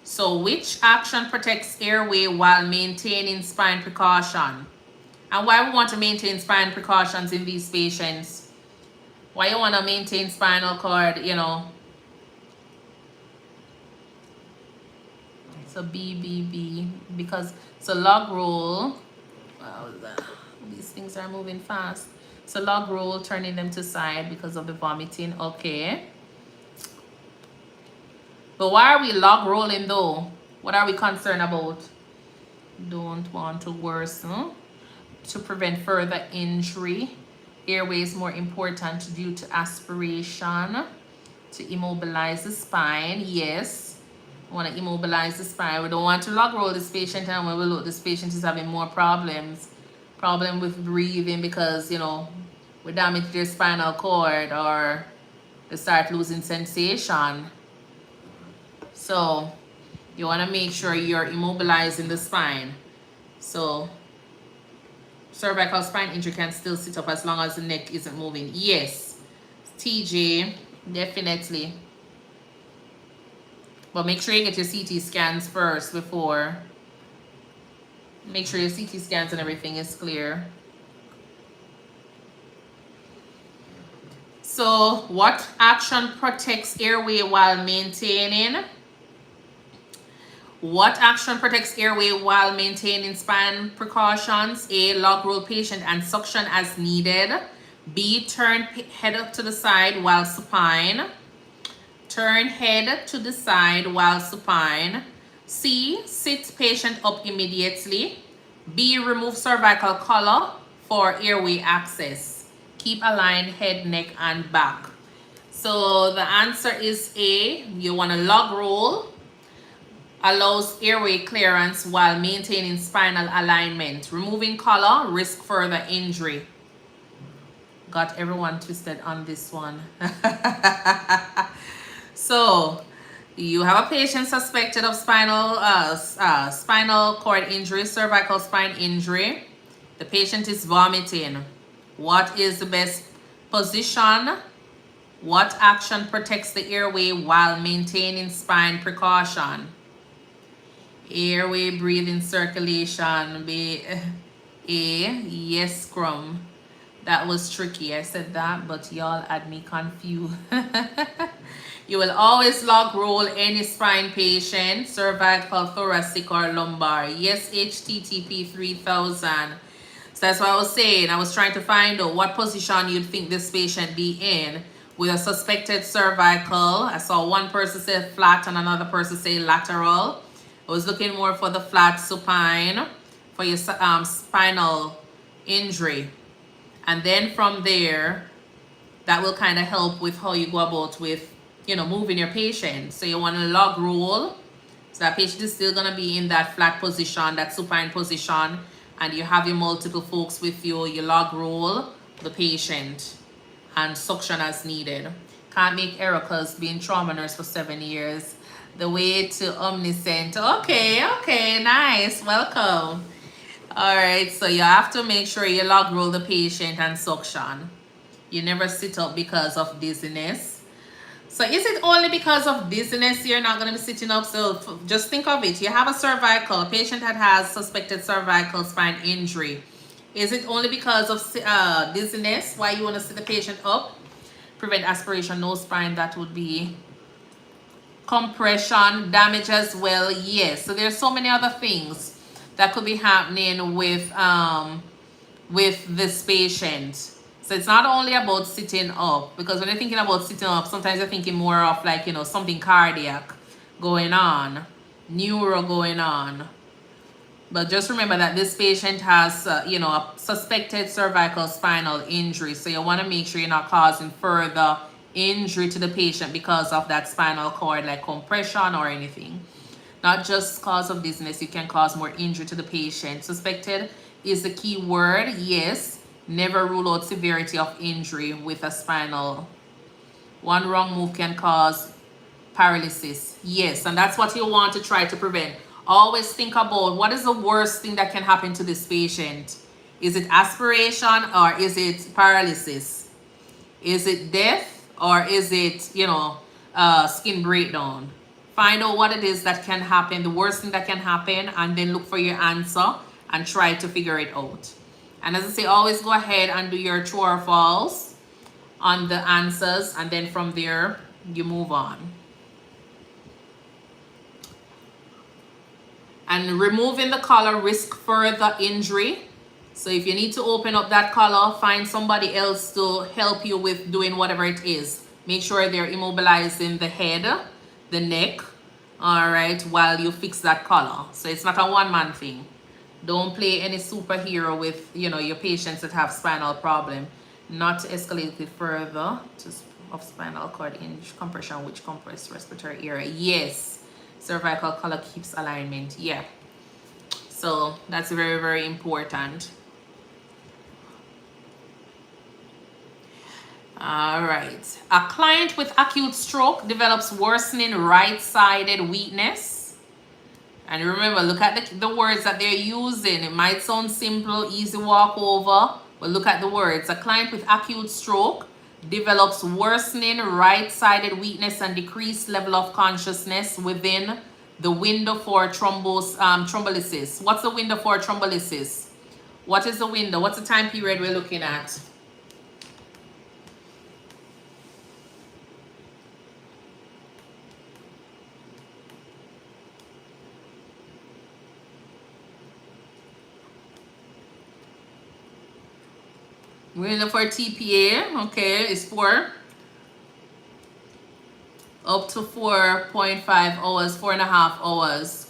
So which action protects airway while maintaining spine precaution? And why we want to maintain spine precautions in these patients? Why you want to maintain spinal cord, you know? So B, because so log roll, these things are moving fast. So log roll, turning them to side because of the vomiting. Okay. But why are we log rolling though? What are we concerned about? Don't want to worsen. To prevent further injury. Airway is more important due to aspiration. To immobilize the spine. Yes. We want to immobilize the spine. We don't want to log roll this patient, and when we look, this patient is having more problems. Problem with breathing because, you know, we damage their spinal cord or you start losing sensation. So you want to make sure you're immobilizing the spine. So cervical spine injury can still sit up as long as the neck isn't moving. Yes, TJ, definitely. But make sure you get your CT scans first before. Make sure your CT scans and everything is clear. So what action protects airway while maintaining? What action protects airway while maintaining spine precautions? A, log roll patient and suction as needed. B, turn head up to the side while supine. Turn head to the side while supine. C, sit patient up immediately. B, remove cervical collar for airway access. Keep aligned head, neck, and back. So the answer is A, you want to log roll. Allows airway clearance while maintaining spinal alignment. Removing collar, risk further injury. Got everyone twisted on this one. So, you have a patient suspected of spinal cord injury, cervical spine injury. The patient is vomiting. What is the best position? What action protects the airway while maintaining spine precaution? Airway, breathing, circulation. B, A, yes, scrum. That was tricky. I said that, but y'all had me confused. You will always log roll any spine patient, cervical, thoracic, or lumbar. Yes, HTTP 3000. So that's what I was saying. I was trying to find out what position you'd think this patient be in with a suspected cervical. I saw one person say flat and another person say lateral. I was looking more for the flat supine for your spinal injury. And then from there, that will kind of help with how you go about with, you know, moving your patient. So you want to log roll. So that patient is still going to be in that flat position, that supine position. And you have your multiple folks with you. You log roll the patient and suction as needed. Can't make error because being trauma nurse for 7 years. The way to omniscient. Okay, nice. Welcome. All right, so you have to make sure you log roll the patient and suction. You never sit up because of dizziness. So is it only because of dizziness you're not going to be sitting up? So just think of it. You have a cervical, a patient that has suspected cervical spine injury. Is it only because of dizziness why you want to sit the patient up? Prevent aspiration, no spine, that would be compression, damage as well. Yes, so there's so many other things that could be happening with this patient. So it's not only about sitting up, because when you're thinking about sitting up, sometimes you're thinking more of like, you know, something cardiac going on, neuro going on. But just remember that this patient has, you know, a suspected cervical spinal injury. So you want to make sure you're not causing further injury to the patient because of that spinal cord, like compression or anything. Not just cause of dizziness, you can cause more injury to the patient. Suspected is the key word. Yes, never rule out severity of injury with a spinal. One wrong move can cause paralysis. Yes, and that's what you want to try to prevent. Always think about what is the worst thing that can happen to this patient. Is it aspiration or is it paralysis? Is it death or is it, you know, skin breakdown? Find out what it is that can happen, the worst thing that can happen, and then look for your answer and try to figure it out. And as I say, always go ahead and do your true or false on the answers, and then from there you move on. And removing the collar risk further injury. So if you need to open up that collar, find somebody else to help you with doing whatever it is. Make sure they're immobilizing the head, the neck, all right, while you fix that collar. So it's not a one-man thing. Don't play any superhero with, you know, your patients that have spinal problem. Not to escalate it further of spinal cord injury, compression, which compress respiratory area. Yes, cervical collar keeps alignment. Yeah, so that's very, very important. All right. A client with acute stroke develops worsening right-sided weakness. And remember, look at the words that they're using. It might sound simple, easy walk over, but look at the words. A client with acute stroke develops worsening right-sided weakness and decreased level of consciousness within the window for thrombolysis. What's the window for thrombolysis? What is the window? What's the time period we're looking at? Window for TPA, okay, is for up to 4.5 hours, 4.5 hours.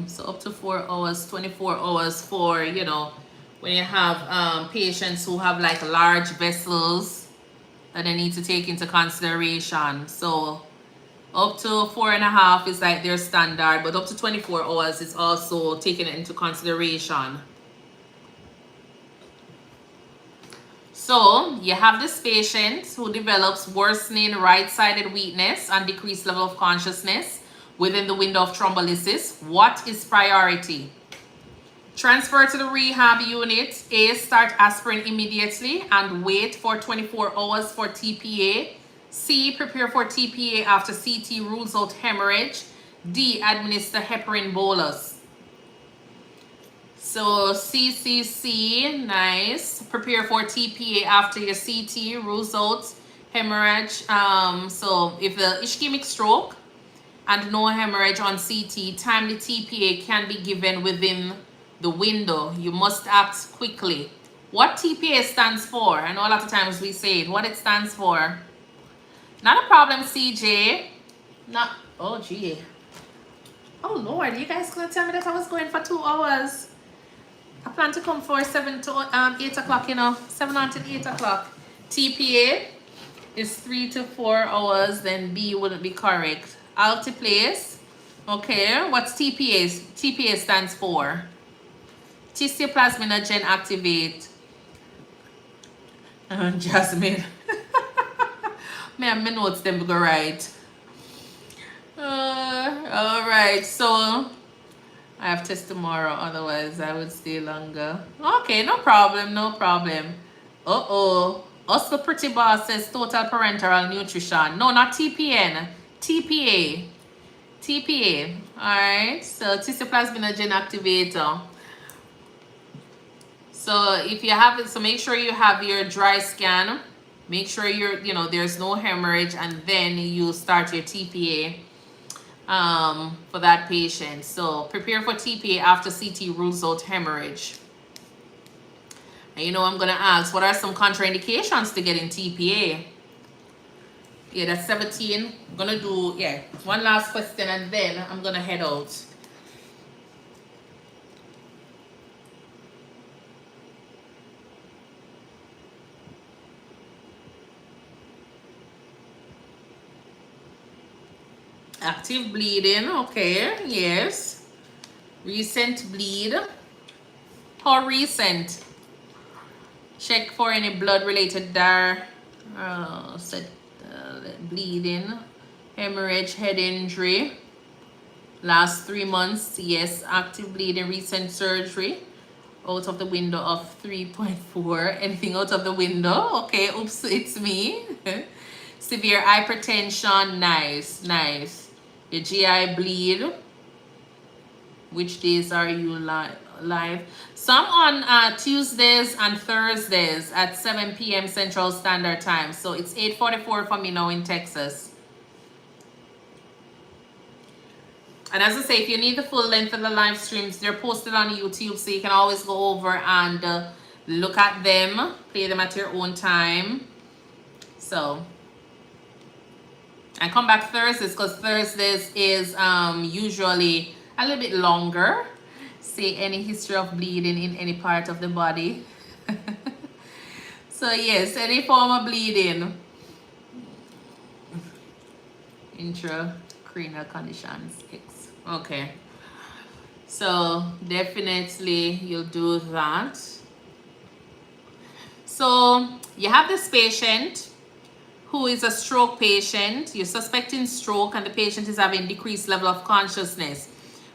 So up to 4 hours, 24 hours for, you know, when you have patients who have like large vessels that they need to take into consideration. So up to 4.5 is like their standard, but up to 24 hours is also taken into consideration. So you have this patient who develops worsening right-sided weakness and decreased level of consciousness within the window of thrombolysis. What is priority? Transfer to the rehab unit. A, start aspirin immediately and wait for 24 hours for TPA. C, prepare for TPA after CT rules out hemorrhage. D, administer heparin bolus. So CCC, nice. Prepare for TPA after your CT rules out hemorrhage. So if the ischemic stroke and no hemorrhage on CT, timely TPA can be given within the window. You must act quickly. What TPA stands for? I know a lot of times we say it. What it stands for? Not a problem, CJ. Not, oh gee. Oh Lord, you guys gonna tell me that I was going for 2 hours. I plan to come for 7 to 8 o'clock, you know, 7 until 8 o'clock. TPA is 3 to 4 hours, then B wouldn't be correct. Altiplace, okay, what's TPA? TPA stands for tissue plasminogen activate. Jasmine. My notes them go right. All right, so I have test tomorrow, otherwise I would stay longer. Okay, no problem, no problem. Uh-oh. Us the pretty boss says total parenteral nutrition. No, not TPN. TPA. TPA. Alright, so tissue plasminogen activator. So if you have it, so make sure you have your dry scan. Make sure you're, you know, there's no hemorrhage, and then you start your TPA for that patient. So prepare for TPA after CT rules out hemorrhage. And you know, I'm gonna ask, what are some contraindications to getting TPA? Yeah, that's 17. I'm gonna do, yeah, one last question and then I'm gonna head out. Active bleeding, okay, yes. Recent bleed. How recent? Check for any blood-related bleeding, hemorrhage, head injury. Last 3 months, yes. Active bleeding, recent surgery. Out of the window of 3.4. Anything out of the window? Okay, oops, it's me. Severe hypertension, nice, nice. Your GI bleed. Which days are you live? Some on Tuesdays and Thursdays at 7 p.m. Central Standard Time. So it's 8:44 for me now in Texas. And as I say, if you need the full length of the live streams, they're posted on YouTube, so you can always go over and look at them, play them at your own time. So, and come back Thursdays, because Thursdays is usually a little bit longer. Say any history of bleeding in any part of the body. So yes, any form of bleeding. intracranial conditions. X. Okay. So definitely you'll do that. So you have this patient who is a stroke patient. You're suspecting stroke and the patient is having decreased level of consciousness,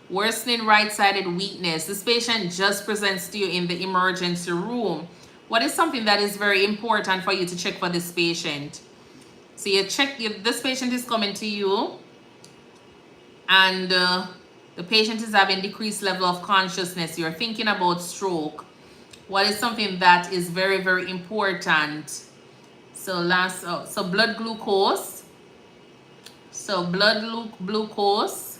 worsening right-sided weakness. This patient just presents to you in the emergency room. What is something that is very important for you to check for this patient? So you check if this patient is coming to you and the patient is having decreased level of consciousness. You're thinking about stroke. What is something that is very, very important? So so blood glucose. So blood glucose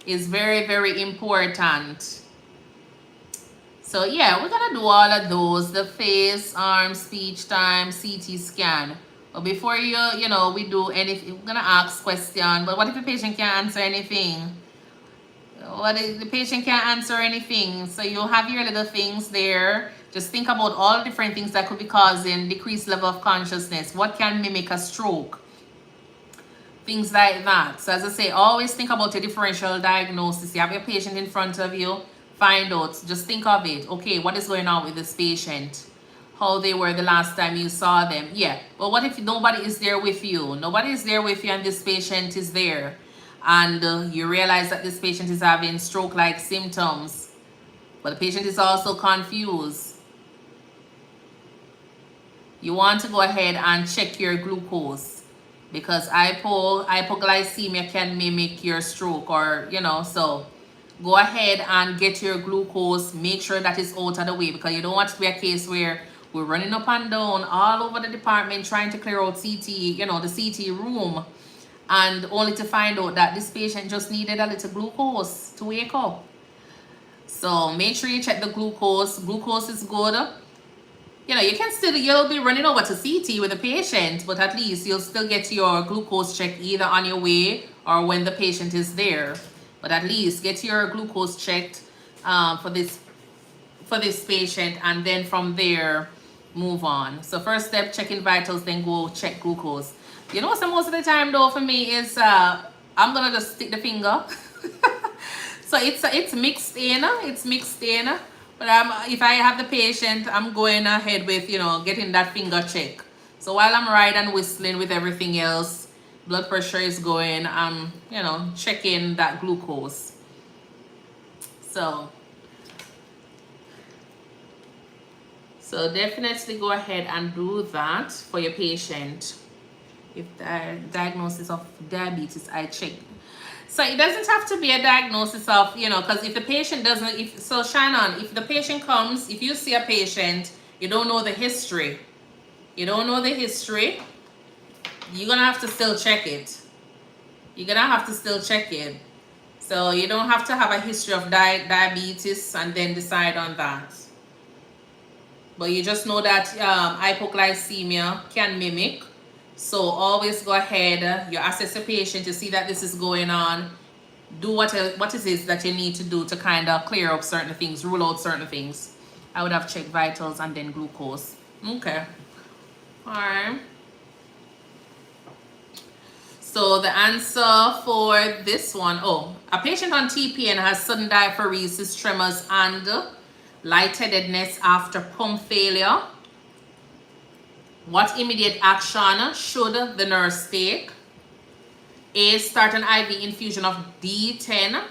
is very, very important. So yeah, we're gonna do all of those, the face, arm, speech time, CT scan. But before we do anything, we're gonna ask question, but what if the patient can't answer anything? What if the patient can't answer anything? So you'll have your little things there. Just think about all the different things that could be causing decreased level of consciousness. What can mimic a stroke? Things like that. So as I say, always think about a differential diagnosis. You have your patient in front of you, find out, just think of it. Okay, what is going on with this patient? How they were the last time you saw them. Yeah, but what if nobody is there with you? Nobody is there with you and this patient is there. And you realize that this patient is having stroke-like symptoms, but the patient is also confused. You want to go ahead and check your glucose because hypoglycemia can mimic your stroke, or so go ahead and get your glucose. Make sure that it's out of the way because you don't want it to be a case where we're running up and down all over the department trying to clear out CT, the CT room, and only to find out that this patient just needed a little glucose to wake up. So make sure you check the glucose. Glucose is good. You'll be running over to CT with the patient, but at least you'll still get your glucose check either on your way or when the patient is there. But at least get your glucose checked for this patient, and then from there move on. So first step, checking vitals, then go check glucose. So most of the time though for me is I'm gonna just stick the finger. So it's mixed in, but if I have the patient, I'm going ahead with getting that finger check. So while I'm riding and whistling with everything else, blood pressure is going, I'm checking that glucose. So definitely go ahead and do that for your patient. If the diagnosis of diabetes, I check. So it doesn't have to be a diagnosis of, because if the patient doesn't, Shannon, if the patient comes, if you see a patient, you don't know the history, you're going to have to still check it. So you don't have to have a history of diabetes and then decide on that. But you just know that hypoglycemia can mimic. So always go ahead, you assess the patient, you see that this is going on, do what it is that you need to do to kind of clear up certain things, rule out certain things. I would have checked vitals and then glucose. Okay. All right. So the answer for this one, a patient on TPN has sudden diaphoresis, tremors, and lightheadedness after pump failure. What immediate action should the nurse take? A, start an IV infusion of D10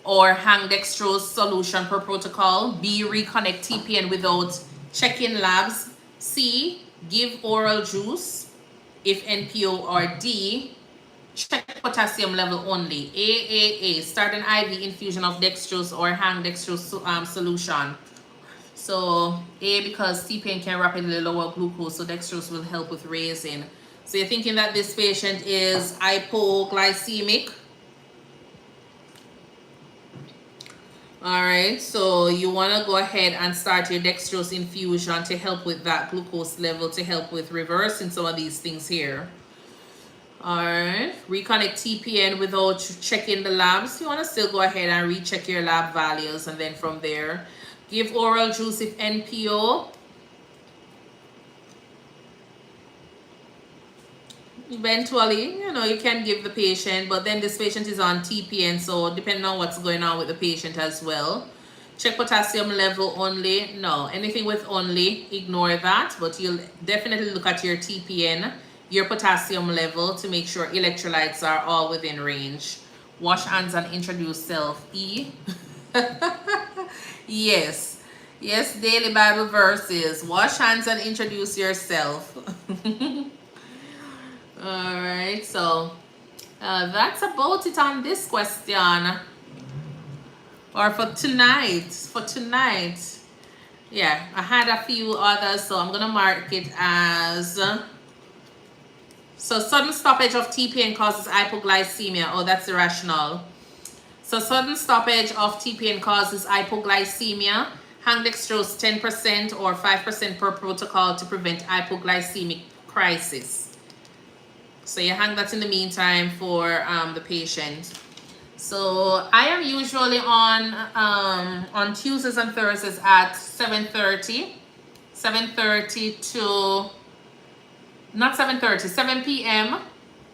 or hang dextrose solution per protocol. B, reconnect TPN without checking labs. C, give oral juice if NPO, or D, check potassium level only. A, start an IV infusion of dextrose or hang dextrose solution. So A, because TPN can rapidly lower glucose, so dextrose will help with raising. So you're thinking that this patient is hypoglycemic. All right, so you want to go ahead and start your dextrose infusion to help with that glucose level, to help with reversing some of these things here. All right, reconnect TPN without checking the labs. You want to still go ahead and recheck your lab values, and then from there, give oral juice if NPO. Eventually, you know, you can give the patient, but then this patient is on TPN, so depending on what's going on with the patient as well. Check potassium level only. No, anything with only, ignore that, but you'll definitely look at your TPN, your potassium level, to make sure electrolytes are all within range. Wash hands and introduce self. E. Yes. Yes, daily Bible verses. Wash hands and introduce yourself. All right, so that's about it on this question. Or for tonight. Yeah, I had a few others, so I'm gonna mark it as so sudden stoppage of TPN causes hypoglycemia. Oh, that's irrational. So sudden stoppage of TPN causes hypoglycemia. Hang dextrose 10% or 5% per protocol to prevent hypoglycemic crisis. So you hang that in the meantime for the patient. So I am usually on Tuesdays and Thursdays at 7:30 to, not 7:30, 7 p.m.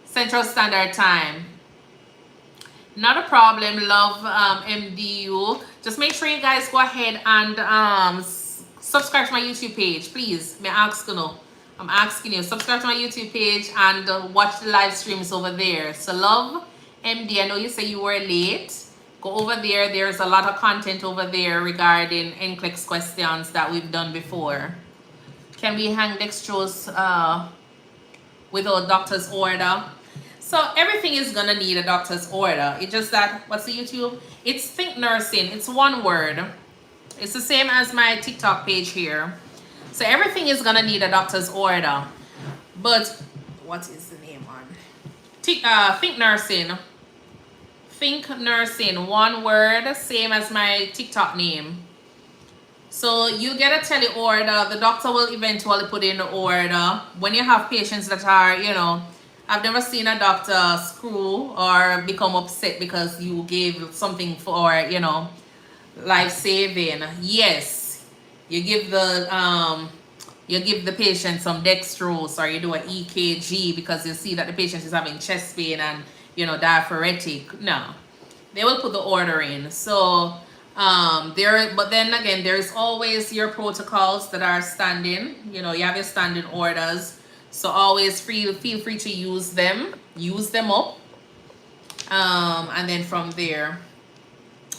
Central Standard Time. Not a problem, love, MDU. Just make sure you guys go ahead and subscribe to my YouTube page, please. I'm asking you, subscribe to my YouTube page and watch the live streams over there. So love, MD, I know you say you were late. Go over there. There's a lot of content over there regarding NCLEX questions that we've done before. Can we hang dextrose without doctor's order? So everything is gonna need a doctor's order. It's just that, what's the YouTube? It's ThinkNursing. It's one word. It's the same as my TikTok page here. So everything is gonna need a doctor's order. But what is the name on? ThinkNursing. ThinkNursing, one word, same as my TikTok name. So you get a teleorder. The doctor will eventually put in the order. When you have patients that are, you know, I've never seen a doctor screw or become upset because you gave something for, you know, life-saving. Yes, you give the patient some dextrose, or you do an EKG because you see that the patient is having chest pain and, you know, diaphoretic. No, they will put the order in. So but then again, there's always your protocols that are standing. You know, you have your standing orders. So always feel free to use them up, and then from there,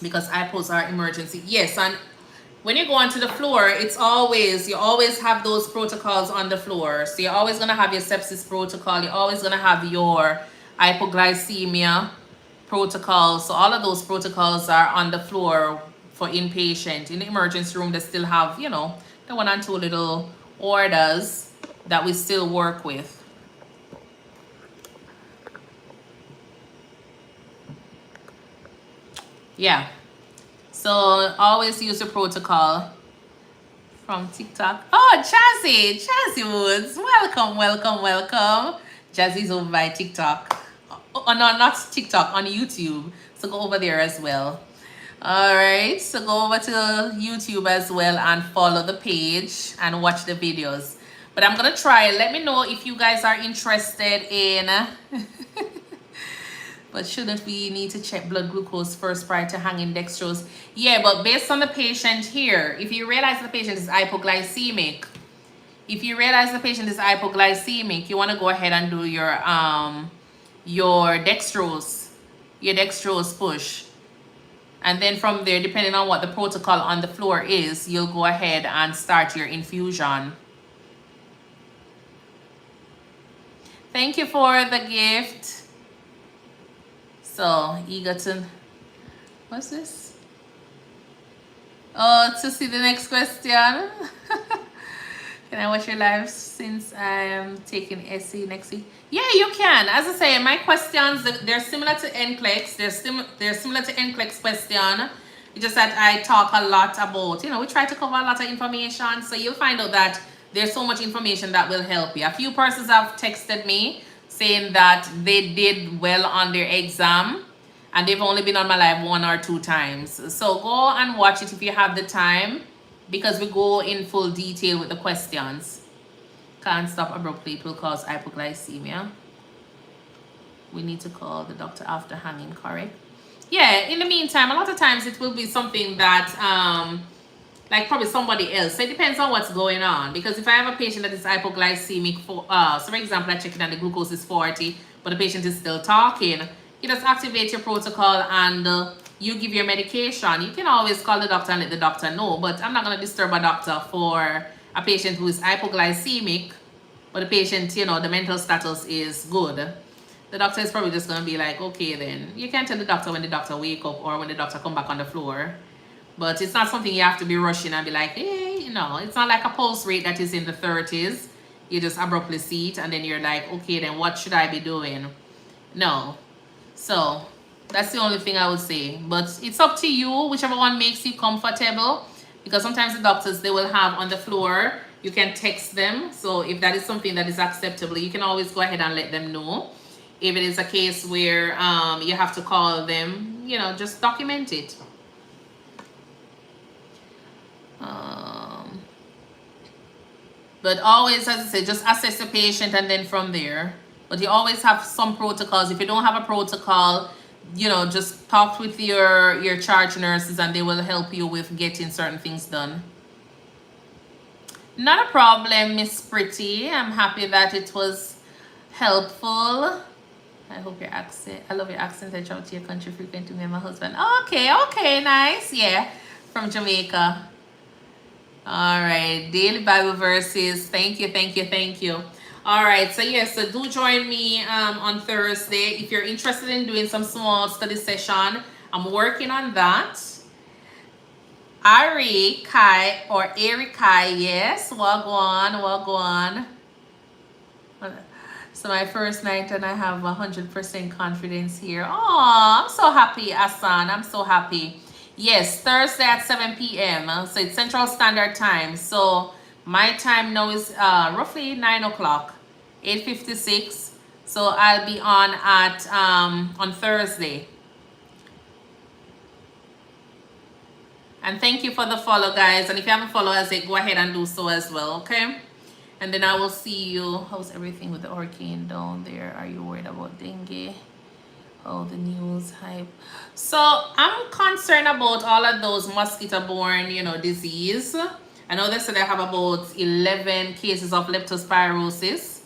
because IPOs are emergency. Yes, and when you go onto the floor, you always have those protocols on the floor. So you're always gonna have your sepsis protocol. You're always gonna have your hypoglycemia protocol. So all of those protocols are on the floor for inpatient. In the emergency room, they still have, you know, the 1 and 2 little orders that we still work with. Yeah. So always use the protocol from TikTok. Oh, Jazzy Woods. Welcome. Jazzy's over by TikTok. Oh, no, not TikTok, on YouTube. So go over there as well. All right. So go over to YouTube as well and follow the page and watch the videos. But I'm going to try. Let me know if you guys are interested in... But shouldn't we need to check blood glucose first prior to hanging dextrose? Yeah, but based on the patient here, if you realize the patient is hypoglycemic, you want to go ahead and do your dextrose push. And then from there, depending on what the protocol on the floor is, you'll go ahead and start your infusion. Thank you for the gift. So, Egerton, what's this? Oh, to see the next question. Can I watch your live since I am taking SE next week? Yeah, you can. As I say, my questions, they're similar to NCLEX. They're similar to NCLEX question. It's just that I talk a lot about, you know, we try to cover a lot of information. So you'll find out that there's so much information that will help you. A few persons have texted me saying that they did well on their exam and they've only been on my live 1 or 2 times. So go and watch it if you have the time, because we go in full detail with the questions. Can't stop abruptly, it will cause hypoglycemia. We need to call the doctor after hanging, correct? Yeah, in the meantime, a lot of times it will be something that, like probably somebody else. So it depends on what's going on. Because if I have a patient that is hypoglycemic, so for example, I check it and the glucose is 40, but the patient is still talking, you just activate your protocol and you give your medication. You can always call the doctor and let the doctor know, but I'm not going to disturb a doctor for a patient who is hypoglycemic, but the patient, you know, the mental status is good. The doctor is probably just going to be like, okay, then. You can tell the doctor when the doctor wake up or when the doctor come back on the floor. But it's not something you have to be rushing and be like, hey, you know, it's not like a pulse rate that is in the 30s. You just abruptly see it and then you're like, okay, then what should I be doing? No. So that's the only thing I would say. But it's up to you, whichever one makes you comfortable. Because sometimes the doctors, they will have on the floor, you can text them. So if that is something that is acceptable, you can always go ahead and let them know. If it is a case where you have to call them, you know, just document it. But always, as I say, just assess the patient and then from there. But you always have some protocols. If you don't have a protocol, you know, just talk with your charge nurses and they will help you with getting certain things done. Not a problem, Miss Pretty. I'm happy that it was helpful. I hope your accent, I love your accent. I travel to your country frequently with my husband. Okay, nice. Yeah, from Jamaica. All right, daily Bible verses. Thank you. All right, so yes, so do join me on Thursday. If you're interested in doing some small study session, I'm working on that. Ari Kai or Erikai, yes, wagwan. So my first night and I have 100% confidence here. Oh, I'm so happy, Asan. I'm so happy. Yes, Thursday at 7 p.m. So it's Central Standard Time. So my time now is roughly 9 o'clock, 8:56. So I'll be on at on Thursday. And thank you for the follow, guys. And if you haven't followed us, go ahead and do so as well, okay? And then I will see you. How's everything with the hurricane down there? Are you worried about dengue? Oh, the news hype. So I'm concerned about all of those mosquito-borne, you know, disease. I know they said I have about 11 cases of leptospirosis.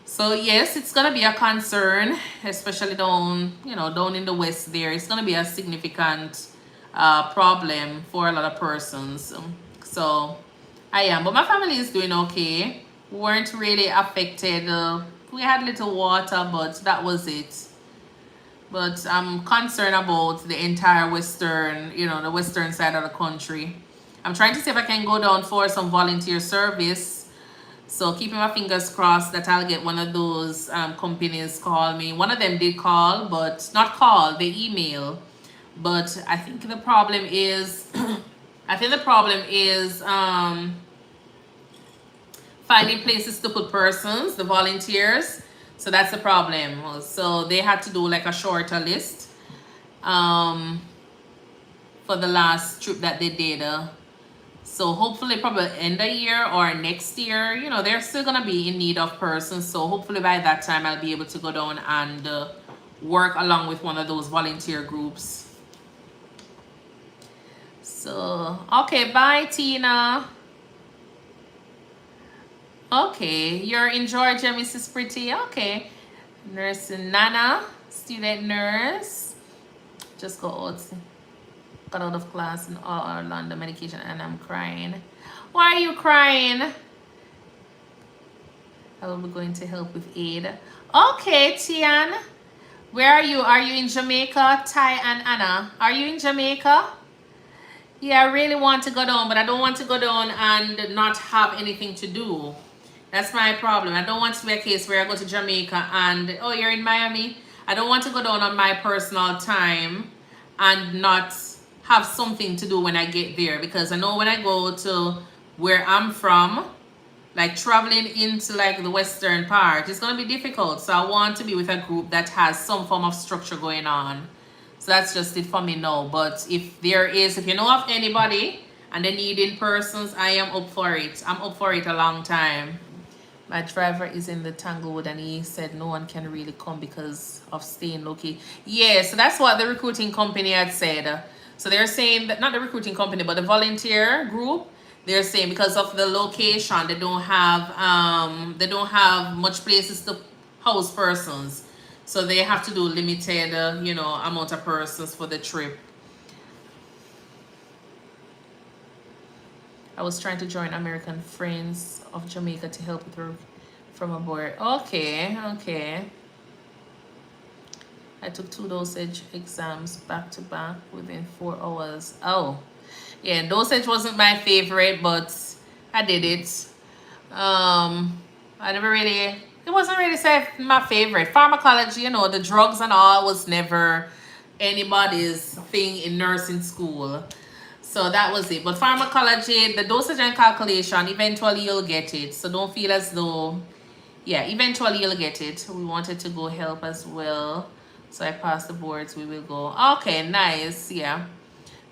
So yes, it's gonna be a concern, especially down, you know, down in the west there. It's gonna be a significant problem for a lot of persons. So I am, but my family is doing okay. We weren't really affected. We had little water, but that was it. But I'm concerned about the entire western, you know, the western side of the country. I'm trying to see if I can go down for some volunteer service. So keeping my fingers crossed that I'll get one of those companies call me. One of them did call, but not call, they email. But I think the problem is, finding places to put persons, the volunteers. So that's the problem. So they had to do like a shorter list for the last trip that they did. So hopefully probably end the year or next year, you know, they're still going to be in need of persons. So hopefully by that time I'll be able to go down and work along with one of those volunteer groups. So, okay, bye, Tina. Okay, you're in Georgia, Mrs. Pretty. Okay. Nurse Nana, student nurse. Just got out of class in Orlando medication and I'm crying. Why are you crying? I will be going to help with aid. Okay, Tian. Where are you? Are you in Jamaica? Ty and Anna. Are you in Jamaica? Yeah, I really want to go down, but I don't want to go down and not have anything to do. That's my problem. I don't want to be a case where I go to Jamaica and, oh, you're in Miami? I don't want to go down on my personal time and not have something to do when I get there. Because I know when I go to where I'm from, like traveling into like the western part, it's going to be difficult. So I want to be with a group that has some form of structure going on. So that's just it for me now. But if you know of anybody and they need in persons, I am up for it. I'm up for it a long time. My driver is in the Tanglewood and he said no one can really come because of staying located. Yeah, so that's what the recruiting company had said. So they're saying that, not the recruiting company, but the volunteer group, they're saying because of the location, they don't have much places to house persons. So they have to do limited, amount of persons for the trip. I was trying to join American Friends of Jamaica to help with work from aboard. Okay, okay. I took 2 dosage exams back to back within 4 hours. Oh, yeah, dosage wasn't my favorite, but I did it. I never really, it wasn't really say my favorite. Pharmacology, the drugs and all was never anybody's thing in nursing school. So that was it. But pharmacology, the dosage and calculation, eventually you'll get it. So don't feel as though, yeah, eventually you'll get it. We wanted to go help as well. So I passed the boards, we will go. Okay, nice, yeah.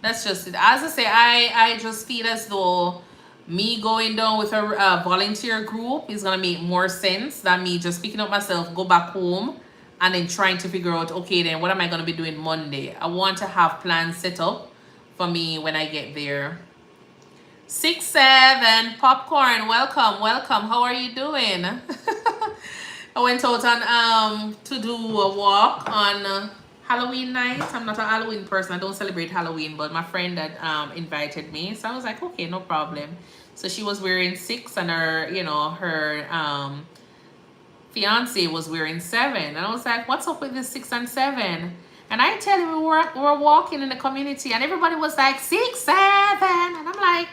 That's just it. As I say, I just feel as though me going down with a volunteer group is going to make more sense than me just picking up myself, go back home, and then trying to figure out, okay, then what am I going to be doing Monday? I want to have plans set up for me when I get there. 6-7 popcorn, welcome, welcome. How are you doing? I went out on to do a walk on Halloween night. I'm not a Halloween person. I don't celebrate Halloween, but my friend that invited me, so I was like, okay, no problem. So she was wearing 6, and her, her fiance was wearing 7, and I was like, what's up with this 6 and 7? And I tell you, we were walking in the community, and everybody was like 6, 7, and I'm like,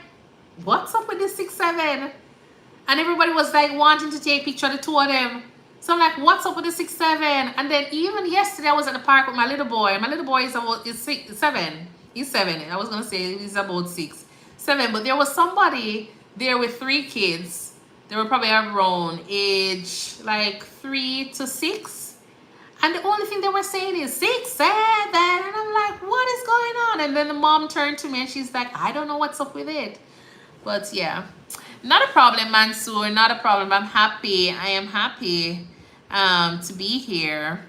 what's up with this 6, 7? And everybody was like wanting to take a picture of the 2 of them. So I'm like, what's up with the 6, 7? And then even yesterday I was at the park with my little boy. My little boy is 7. He's 7. I was gonna say he's about 6, 7. But there was somebody there with 3 kids. They were probably around age like 3 to 6. And the only thing they were saying is 6, 7. And I'm like, what is going on? And then the mom turned to me and she's like, I don't know what's up with it. But yeah, not a problem, Mansoor. Not a problem. I'm happy. I am happy to be here.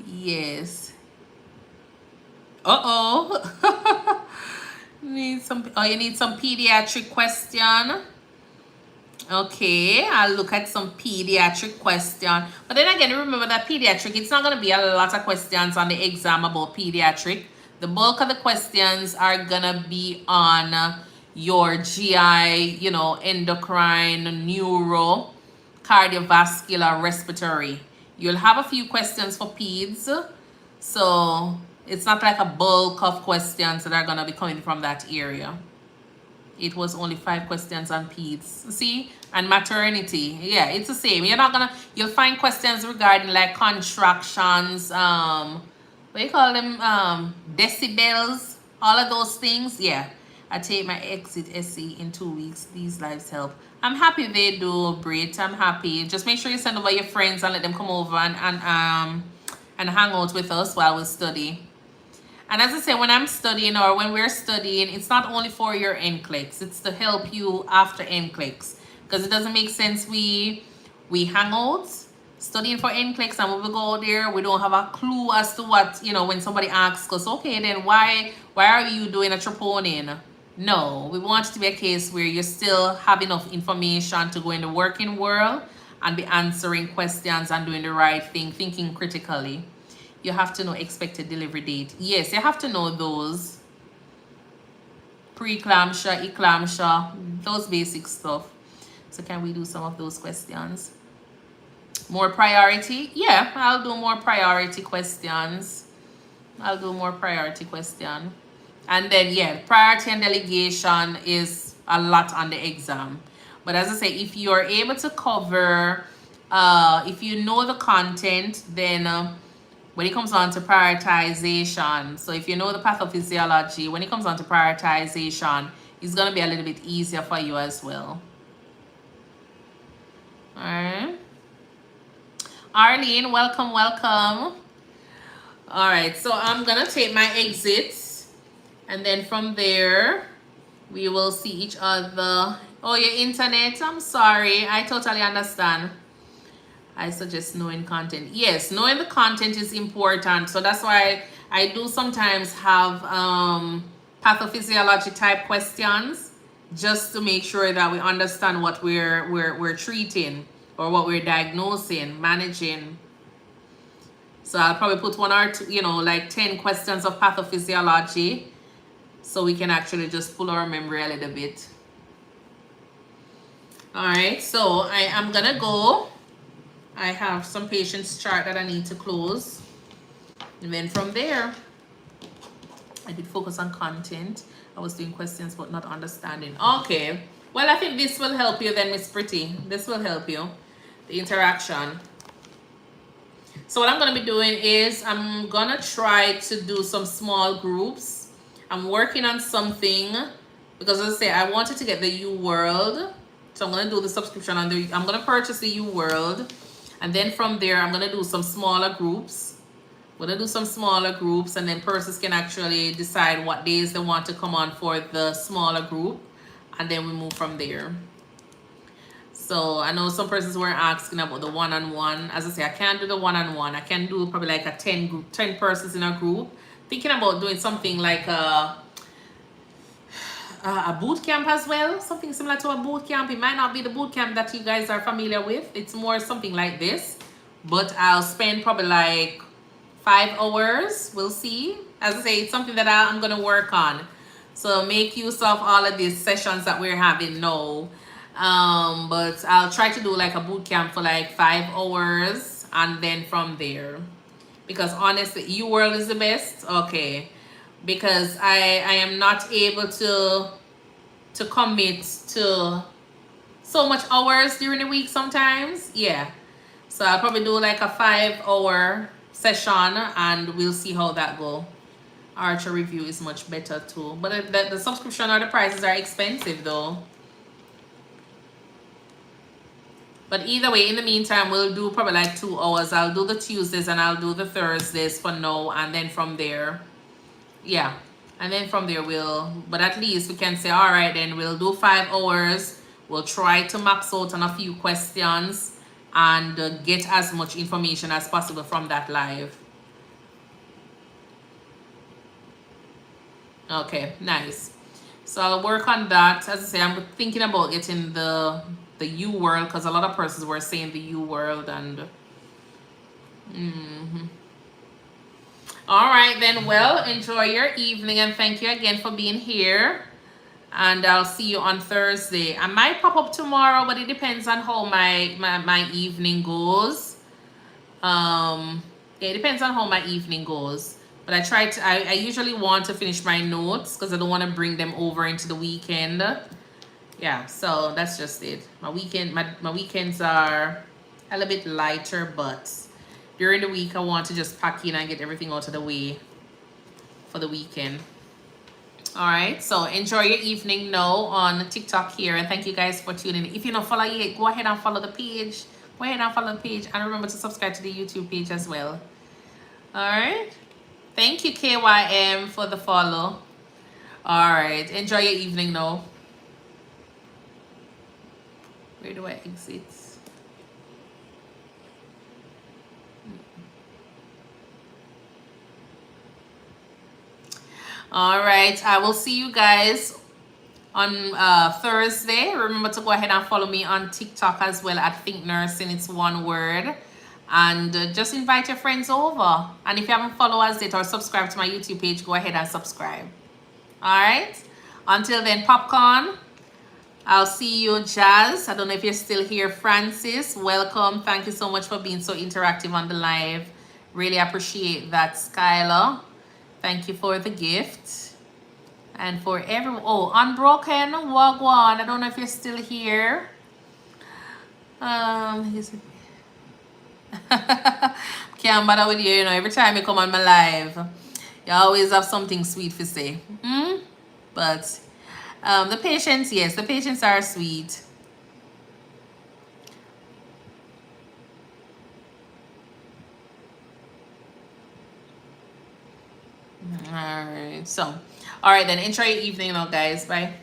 Yes. Uh-oh. You need some pediatric question. Okay, I'll look at some pediatric question. But then again, remember that pediatric, it's not going to be a lot of questions on the exam about pediatric. The bulk of the questions are going to be on your GI, endocrine, neuro, cardiovascular, respiratory. You'll have a few questions for peds. So it's not like a bulk of questions that are going to be coming from that area. It was only 5 questions on peds. See? And maternity. Yeah, it's the same. You'll find questions regarding like contractions, what do you call them? Decibels, all of those things. Yeah. I take my exit SC in 2 weeks. These lives help. I'm happy they do, Brit. I'm happy. Just make sure you send over your friends and let them come over and hang out with us while we study. And as I say, when I'm studying or when we're studying, it's not only for your NCLEX. It's to help you after NCLEX. Because it doesn't make sense we hang out studying for NCLEX, and when we go there, we don't have a clue as to what, when somebody asks us, okay, then why are you doing a troponin? No, we want it to be a case where you still have enough information to go in the working world and be answering questions and doing the right thing, thinking critically. You have to know expected delivery date. Yes, you have to know those. Preeclampsia, eclampsia, those basic stuff. So can we do some of those questions? More priority? Yeah, I'll do more priority questions. I'll do more priority question. And then, yeah, priority and delegation is a lot on the exam. But as I say, if you're able to cover, if you know the content, then when it comes on to prioritization, so if you know the pathophysiology, when it comes on to prioritization, it's going to be a little bit easier for you as well. All right. Arlene, welcome, welcome. All right, so I'm going to take my exits. And then from there, We will see each other. Oh, your internet. I'm sorry. I totally understand. I suggest knowing content. Yes, knowing the content is important. So that's why I do sometimes have pathophysiology type questions, just to make sure that we understand what we're treating, or what we're diagnosing, managing. So I'll probably put one or two, like 10 questions of pathophysiology, so we can actually just pull our memory a little bit. All right, so I am gonna go. I have some patients chart that I need to close. And then from there, I did focus on content. I was doing questions but not understanding. Okay. Well, I think this will help you then, Miss Pretty. This will help you. The interaction. So what I'm going to be doing is I'm going to try to do some small groups. I'm working on something because, as I say, I wanted to get the U World. So I'm going to do the subscription on the, I'm going to purchase the U World. And then from there, I'm going to do some smaller groups. We're going to do some smaller groups, and then persons can actually decide what days they want to come on for the smaller group. And then we move from there. So I know some persons were asking about the one-on-one. As I say, I can't do the one-on-one. I can do probably like a 10 persons in a group. Thinking about doing something like a boot camp as well. Something similar to a boot camp. It might not be the boot camp that you guys are familiar with. It's more something like this. But I'll spend probably like 5 hours. We'll see. As I say, it's something that I'm going to work on. So make use of all of these sessions that we're having now. But I'll try to do like a boot camp for like 5 hours, and then from there, because honestly, UWorld is the best. Okay, because I am not able to commit to so much hours during the week sometimes. Yeah, so I'll probably do like a 5-hour session, and we'll see how that go. Archer review is much better too, but the subscription or the prices are expensive though. But either way, in the meantime, we'll do probably like 2 hours. I'll do the Tuesdays and I'll do the Thursdays for now. And then from there, yeah. And then from there, but at least we can say, all right, then we'll do 5 hours. We'll try to max out on a few questions and get as much information as possible from that live. Okay, nice. So I'll work on that. As I say, I'm thinking about getting the U World, because a lot of persons were saying the U World. And all right then, well, enjoy your evening, and thank you again for being here, and I'll see you on Thursday. I might pop up tomorrow, but it depends on how my evening goes. Yeah, it depends on how my evening goes. But I usually want to finish my notes because I don't want to bring them over into the weekend. Yeah, so that's just it. My weekends are a little bit lighter, but during the week I want to just pack in and get everything out of the way for the weekend. All right, so enjoy your evening now on TikTok here, and thank you guys for tuning in. If you don't follow yet, go ahead and follow the page. Go ahead and follow the page, and remember to subscribe to the YouTube page as well. All right, thank you KYM for the follow. All right, enjoy your evening now. Where do I exit? All right, I will see you guys on Thursday. Remember to go ahead and follow me on TikTok as well at ThinkNursing. It's one word. And just invite your friends over. And if you haven't followed us yet or subscribed to my YouTube page, go ahead and subscribe. All right, until then, popcorn. I'll see you, Jazz. I don't know if you're still here. Francis, welcome. Thank you so much for being so interactive on the live. Really appreciate that. Skylar, thank you for the gift. And for everyone, oh, Unbroken, Wagwan. I don't know if you're still here. Can't bother with you, every time you come on my live, you always have something sweet to say. But the patients, yes, the patients are sweet. All right, so all right then, enjoy your evening now, guys. Bye.